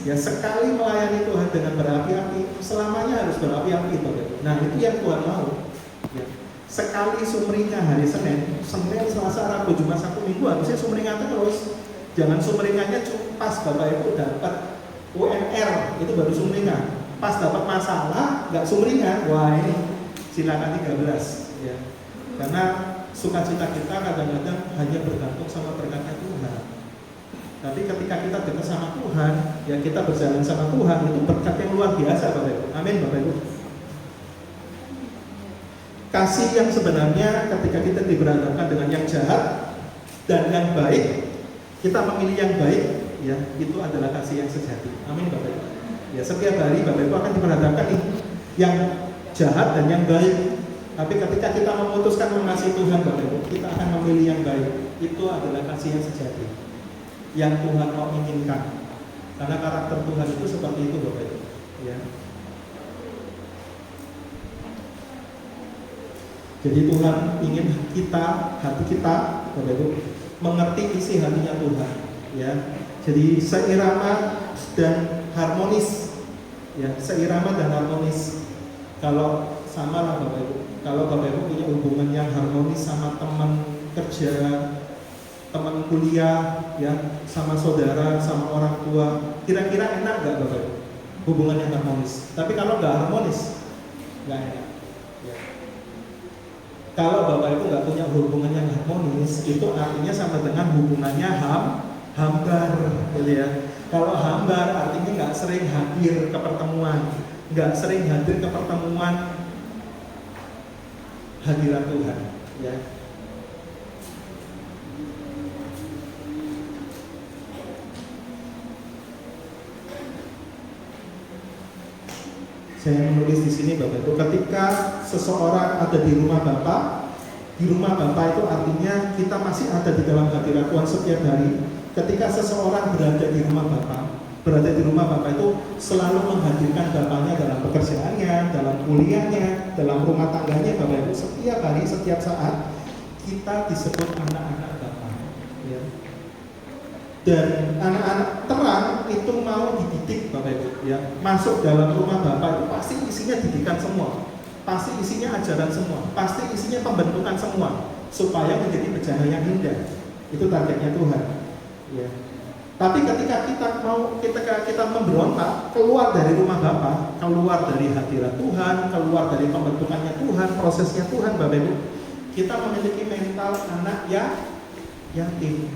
Ya, sekali melayani Tuhan dengan berapi-api, selamanya harus berapi-api, Bapak Ibu. Nah, itu yang Tuhan mau. Ya. Sekali sumringah hari Senin, Selasa, Rabu, Jumat, Sabtu, Minggu, harusnya sumringah terus. Jangan sumringahnya pas Bapak Ibu dapat UMR, itu baru sumringah. Pas dapat masalah, nggak sumringah. Wah, ini silakan 13. Ya. Karena sukacita kita kadang-kadang hanya bergantung sama berkatnya Tuhan. Tapi ketika kita dekat sama Tuhan, ya kita berjalan sama Tuhan, itu berkat yang luar biasa, Bapak Ibu. Amin, Bapak Ibu. Kasih yang sebenarnya ketika kita diberhadapkan dengan yang jahat dan yang baik, kita memilih yang baik, ya itu adalah kasih yang sejati. Amin, Bapak Ibu. Ya, setiap hari Bapak Ibu akan diberhadapkan yang jahat dan yang baik. Tapi ketika kita memutuskan mengasihi Tuhan, Bapak Ibu, kita akan memilih yang baik. Itu adalah kasih yang sejati, yang Tuhan mau inginkan. Karena karakter Tuhan itu seperti itu, Bapak Ibu. Ya. Jadi Tuhan ingin kita, hati kita, Bapak Ibu, mengerti isi hatinya Tuhan. Ya. Jadi seirama dan harmonis. Ya, seirama dan harmonis. Kalau sama lah Bapak Ibu. Kalau Bapak Ibu punya hubungan yang harmonis sama teman kerja, teman kuliah, ya, sama saudara, sama orang tua, kira-kira enak nggak Bapak Ibu? Hubungan yang harmonis. Tapi kalau nggak harmonis, nggak enak. Ya. Kalau Bapak Ibu nggak punya hubungan yang harmonis, itu artinya sama dengan hubungannya hambar, gitu ya. Kalau hambar artinya nggak sering hadir ke pertemuan, nggak sering hadir ke pertemuan hadirat Tuhan, ya. Saya menulis di sini Bapak Ibu, ketika seseorang ada di rumah Bapak itu artinya kita masih ada di dalam hadirat Tuhan setiap hari. Ketika seseorang berada di rumah Bapak itu selalu menghadirkan Bapaknya dalam pekerjaannya, dalam kuliahnya, dalam rumah tangganya, Bapak Ibu. Setiap hari, setiap saat kita disebut anak-anak Bapak. Ya. Dan anak-anak terang itu mau dididik, Bapak Ibu. Ya. Masuk dalam rumah Bapak itu pasti isinya didikan semua, pasti isinya ajaran semua, pasti isinya pembentukan semua, supaya menjadi bejana yang indah. Itu targetnya Tuhan. Ya. Tapi ketika kita memberontak keluar dari rumah Bapa, keluar dari hadirat Tuhan, keluar dari pembentukannya Tuhan, prosesnya Tuhan, Bapak Ibu, kita memiliki mental anak yatim.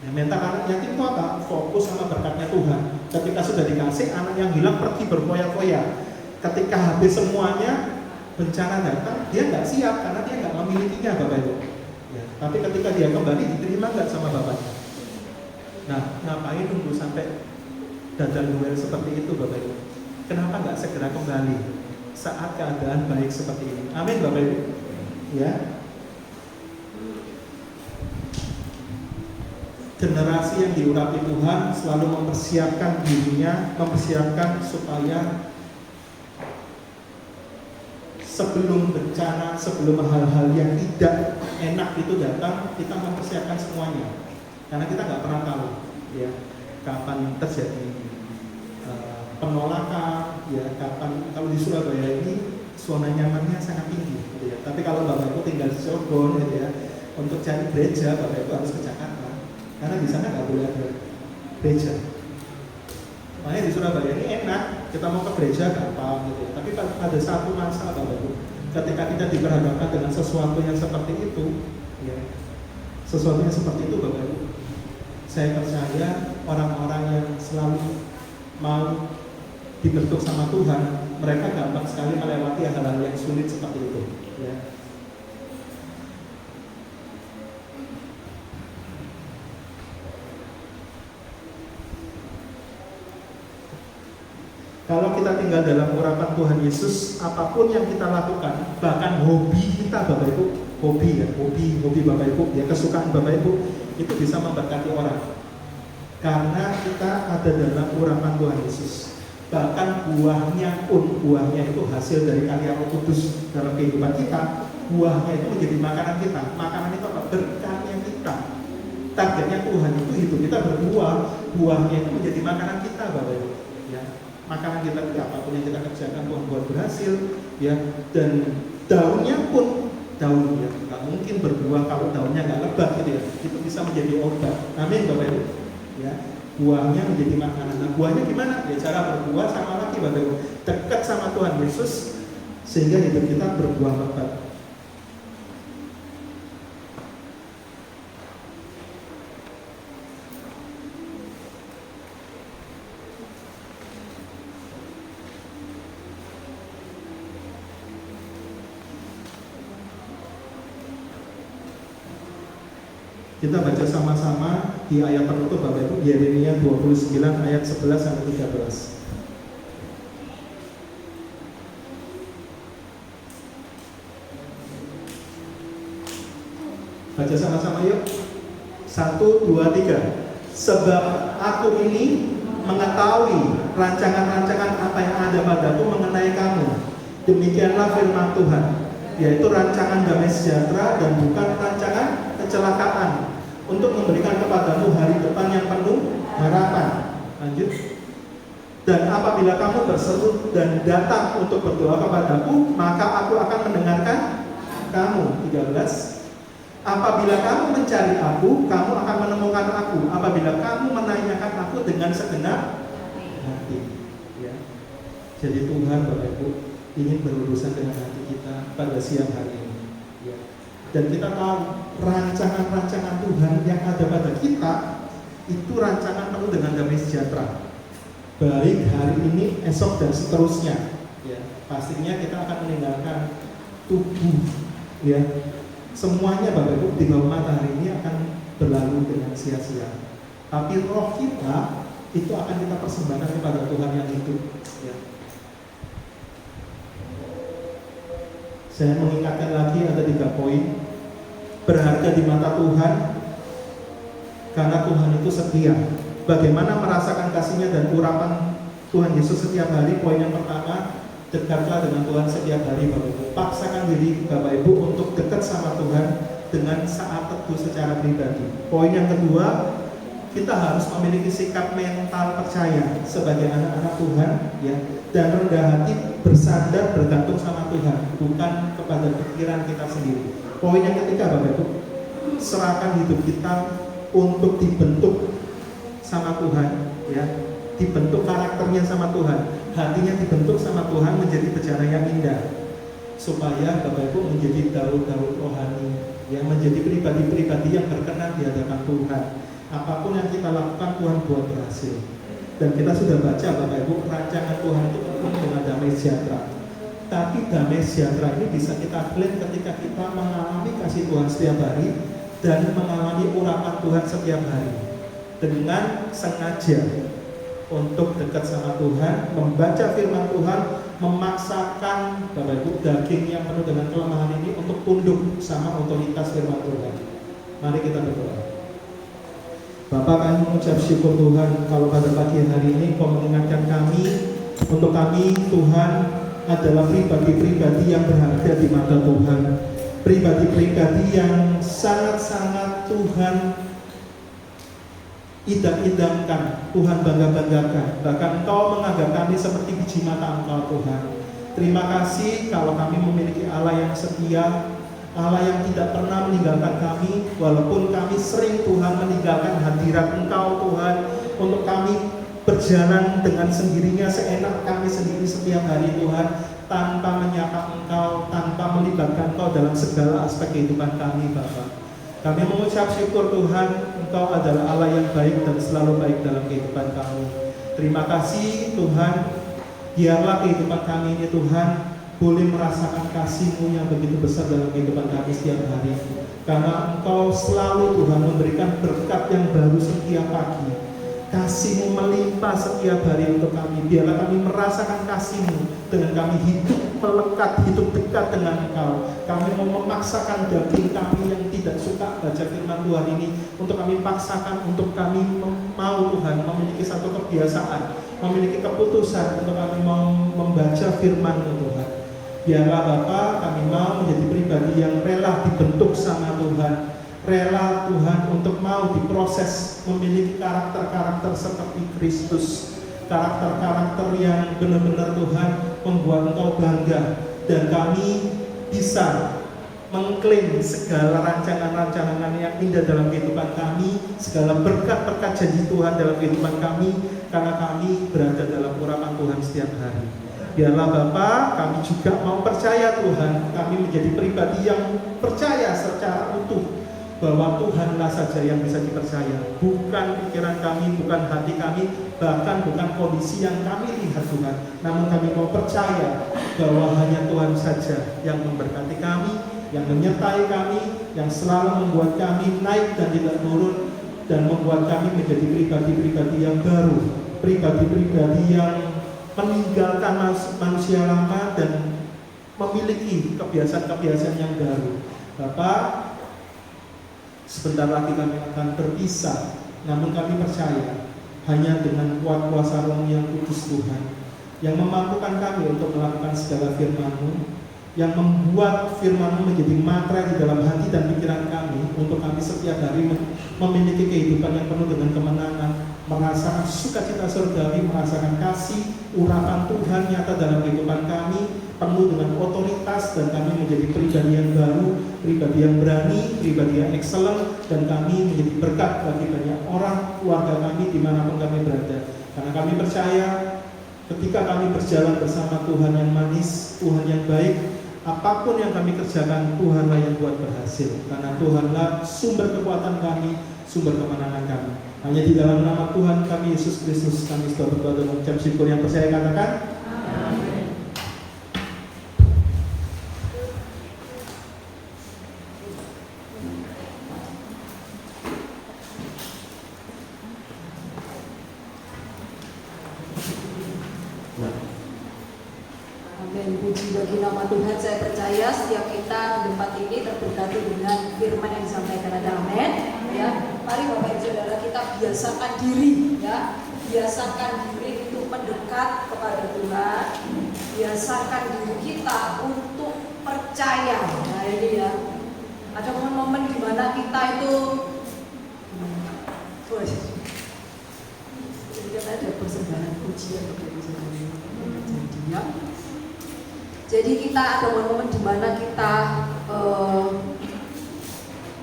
Ya, mental anak yatim itu apa? Fokus sama berkatnya Tuhan. Ketika sudah dikasih, anak yang hilang pergi berfoya-foya. Ketika habis semuanya, bencana datang, dia nggak siap karena dia nggak memilikinya, Bapak Ibu. Ya, tapi ketika dia kembali, diterima nggak sama bapaknya? Nah, ngapain nunggu sampai dadal duel seperti itu, Bapak Ibu? Kenapa nggak segera kembali saat keadaan baik seperti ini? Amin, Bapak Ibu. Ya. generasi yang diurapi Tuhan selalu mempersiapkan dirinya, mempersiapkan supaya sebelum bencana, sebelum hal-hal yang tidak enak itu datang, kita mempersiapkan semuanya. Karena kita nggak pernah tahu, ya, kapan terjadi penolakan, ya, kapan. Kalau di Surabaya ini zona nyamannya sangat tinggi, gitu ya. Tapi kalau Bapak Ibu tinggal di Cirebon, gitu ya, untuk cari gereja Bapak Ibu harus ke Jakarta. Karena di sana nggak boleh ada gereja. Makanya di Surabaya ini enak, kita mau ke gereja gampang gitu. Tapi pada satu masa Bapak Ibu, ketika kita diperhadapkan dengan sesuatu yang seperti itu, ya, sesuatu yang seperti itu Bapak Ibu, saya percaya orang-orang yang selalu mau dibentuk sama Tuhan, mereka gampang sekali melewati hal-hal yang sulit seperti itu, ya. Kalau kita tinggal dalam urapan Tuhan Yesus, apapun yang kita lakukan, bahkan hobi kita Bapak Ibu, hobi Bapak Ibu, ya, kesukaan Bapak Ibu, itu bisa memberkati orang. Karena kita ada dalam urapan Tuhan Yesus. Bahkan buahnya itu hasil dari karya Roh Kudus dalam kehidupan kita. Buahnya itu menjadi makanan kita. Makanan itu apa? Berkatnya kita. Targetnya Tuhan itu hidup kita berbuah. Buahnya itu menjadi makanan kita Bapak Ibu, ya. Makanan kita, apapun yang kita kerjakan Tuhan buat berhasil, ya. Dan daunnya pun daun, ya, nggak mungkin berbuah kalau daunnya nggak lebat gitu ya. Itu bisa menjadi obat. Amin Bapak Ibu, ya. Buahnya menjadi makanan. Nah, buahnya gimana? Ya, cara berbuah sama lagi Bapak Ibu, dekat sama Tuhan Yesus sehingga hidup kita berbuah lebat. Kita baca sama-sama di ayat penutup Bapak Ibu, Yeremia 29 ayat 11 sampai 13. Baca sama-sama yuk. 1, 2, 3. Sebab aku ini mengetahui rancangan-rancangan apa yang ada padaku mengenai kamu. Demikianlah firman Tuhan, yaitu rancangan damai sejahtera dan bukan rancangan kecelakaan, untuk memberikan kepadamu hari depan yang penuh harapan. Lanjut. Dan apabila kamu berseru dan datang untuk berdoa kepadaku, maka aku akan mendengarkan kamu. 13. Apabila kamu mencari aku, kamu akan menemukan aku. Apabila kamu menanyakan aku dengan segenap hati, ya. Jadi Tuhan Bapak Ibu ingin berurusan dengan hati kita pada siang hari ini, ya. Dan kita tahu rancangan-rancangan Tuhan yang ada pada kita itu rancangan penuh dengan damai sejahtera, baik hari ini, esok dan seterusnya, ya. Pastinya kita akan meninggalkan tubuh, ya. Semuanya Bapak Ibu di bawah matahari ini akan berlalu dengan sia-sia. Tapi roh kita itu akan kita persembahkan kepada Tuhan yang hidup, ya. Saya mengingatkan lagi ada 3 poin berharga di mata Tuhan, karena Tuhan itu setia. Bagaimana merasakan kasih-Nya dan urapan Tuhan Yesus setiap hari? Poin yang pertama, dekatlah dengan Tuhan setiap hari Bapak Ibu. Paksakan diri Bapak Ibu untuk dekat sama Tuhan dengan saat teduh secara pribadi. Poin yang kedua, kita harus memiliki sikap mental percaya sebagai anak-anak Tuhan, ya, dan rendah hati bersandar bergantung sama Tuhan, bukan kepada pikiran kita sendiri. Poin yang ketiga Bapak Ibu, serahkan hidup kita untuk dibentuk sama Tuhan, ya, dibentuk karakternya sama Tuhan, hatinya dibentuk sama Tuhan menjadi bejana yang indah, supaya Bapak Ibu menjadi daud-daud rohani, yang menjadi pribadi-pribadi yang berkenan di hadapan Tuhan. Apapun yang kita lakukan Tuhan buat berhasil. Dan kita sudah baca Bapak Ibu, rancangan Tuhan itu penuh dengan damai sejahtera. Tapi damai sejahtera ini bisa kita klaim ketika kita mengalami kasih Tuhan setiap hari dan mengalami urapan Tuhan setiap hari, dengan sengaja untuk dekat sama Tuhan, membaca firman Tuhan, memaksakan Bapak Ibu daging yang penuh dengan kelemahan ini untuk tunduk sama otoritas firman Tuhan. Mari kita berdoa. Bapak, kami mengucap syukur Tuhan kalau pada pagi hari ini Kau mengingatkan kami, untuk kami Tuhan adalah pribadi-pribadi yang berharga di mata Tuhan, pribadi-pribadi yang sangat-sangat Tuhan idam-idamkan, Tuhan bangga-banggakan. Bahkan Engkau menganggap kami seperti biji mata Engkau Tuhan. Terima kasih kalau kami memiliki Allah yang setia, Allah yang tidak pernah meninggalkan kami, walaupun kami sering Tuhan meninggalkan hadirat Engkau Tuhan, untuk kami berjalan dengan sendirinya seenak kami sendiri setiap hari Tuhan, tanpa menyapa Engkau, tanpa melibatkan Engkau dalam segala aspek kehidupan kami Bapa. Kami mengucap syukur Tuhan, Engkau adalah Allah yang baik dan selalu baik dalam kehidupan kami. Terima kasih Tuhan, biarlah kehidupan kami ini Tuhan boleh merasakan kasih-Mu yang begitu besar dalam kehidupan kami setiap hari. Karena Engkau selalu Tuhan memberikan berkat yang baru setiap pagi. Kasih-Mu melimpah setiap hari untuk kami. Biarlah kami merasakan kasih-Mu dengan kami hidup melekat, hidup dekat dengan Engkau. Kami mau memaksakan daging kami yang tidak suka baca firman Tuhan ini, untuk kami paksakan, untuk kami mau Tuhan memiliki satu kebiasaan, memiliki keputusan untuk kami mau membaca firman-Mu Tuhan. Biarlah Bapa, kami mau menjadi pribadi yang rela dibentuk sama Tuhan, rela Tuhan untuk mau diproses memiliki karakter-karakter seperti Kristus, karakter-karakter yang benar-benar Tuhan membuat Engkau bangga, dan kami bisa mengklaim segala rancangan-rancangan yang indah dalam kehidupan kami, segala berkat-berkat janji Tuhan dalam kehidupan kami, karena kami berada dalam urapan Tuhan setiap hari. Biarlah Bapa, kami juga mau percaya Tuhan, kami menjadi pribadi yang percaya secara utuh bahwa Tuhanlah saja yang bisa dipercaya, bukan pikiran kami, bukan hati kami, bahkan bukan kondisi yang kami lihat Tuhan. Namun kami mau percaya bahwa hanya Tuhan saja yang memberkati kami, yang menyertai kami, yang selalu membuat kami naik dan tidak turun, dan membuat kami menjadi pribadi-pribadi yang baru, pribadi-pribadi yang meninggalkan manusia lama dan memiliki kebiasaan-kebiasaan yang baru. Bapak, sebentar lagi kami akan berpisah, namun kami percaya hanya dengan kuat kuasa Roh yang kudus Tuhan, yang memampukan kami untuk melakukan segala firman-Mu, yang membuat firman-Mu menjadi mantra di dalam hati dan pikiran kami, untuk kami setiap hari memiliki kehidupan yang penuh dengan kemenangan, merasakan sukacita surgawi, merasakan kasih, urapan Tuhan nyata dalam kehidupan kami, penuh dengan otoritas, dan kami menjadi pribadi yang baru, pribadi yang berani, pribadi yang excellent, dan kami menjadi berkat bagi banyak orang, keluarga kami dimanapun kami berada. Karena kami percaya ketika kami berjalan bersama Tuhan yang manis, Tuhan yang baik, apapun yang kami kerjakan, Tuhanlah yang buat berhasil. Karena Tuhanlah sumber kekuatan kami, sumber kemenangan kami. Hanya di dalam nama Tuhan kami Yesus Kristus kami sudah berdoa dan mengucap syukur. Yang percaya katakan amin.
Amin. Puji bagi nama Tuhan. Saya percaya setiap kita di tempat ini terberkati dengan firman yang disampaikan. Ada amin. Ya, mari Bapak Ibu Saudara, kita biasakan diri, ya, biasakan diri untuk mendekat kepada Tuhan, biasakan diri kita untuk percaya. Nah ini ya, ada momen-momen di mana kita itu, jadi kan ada persembahan pujian dari saudara. Jadi kita ada momen-momen di mana kita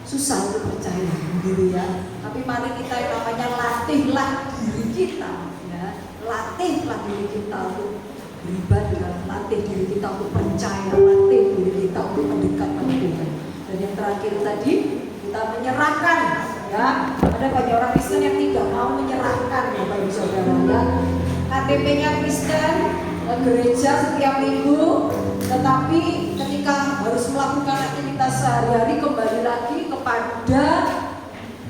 susah untuk percaya diri ya. Tapi mari kita yang namanya latihlah diri kita, ya. Latihlah diri kita untuk beribadah, latih diri kita untuk percaya, latih diri kita untuk mendekat pada Tuhan. Dan yang terakhir tadi kita menyerahkan, ya. Ada banyak orang Kristen yang tidak mau menyerahkan, Bapak Ibu Saudara, ya. KTP-nya Kristen, gereja setiap minggu, tetapi ketika harus melakukan aktivitas sehari-hari kembali lagi kepada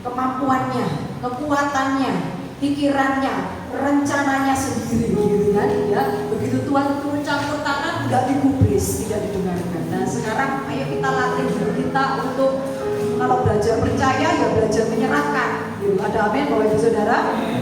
kemampuannya, kekuatannya, pikirannya, rencananya sendiri, gitu kan? Ya, begitu Tuhan turun campur tangan, nggak digubris, tidak didengarkan. Nah sekarang ayo kita latih diri kita untuk kalau belajar percaya ya belajar menyerahkan, Ada amin Bapak Ibu Saudara?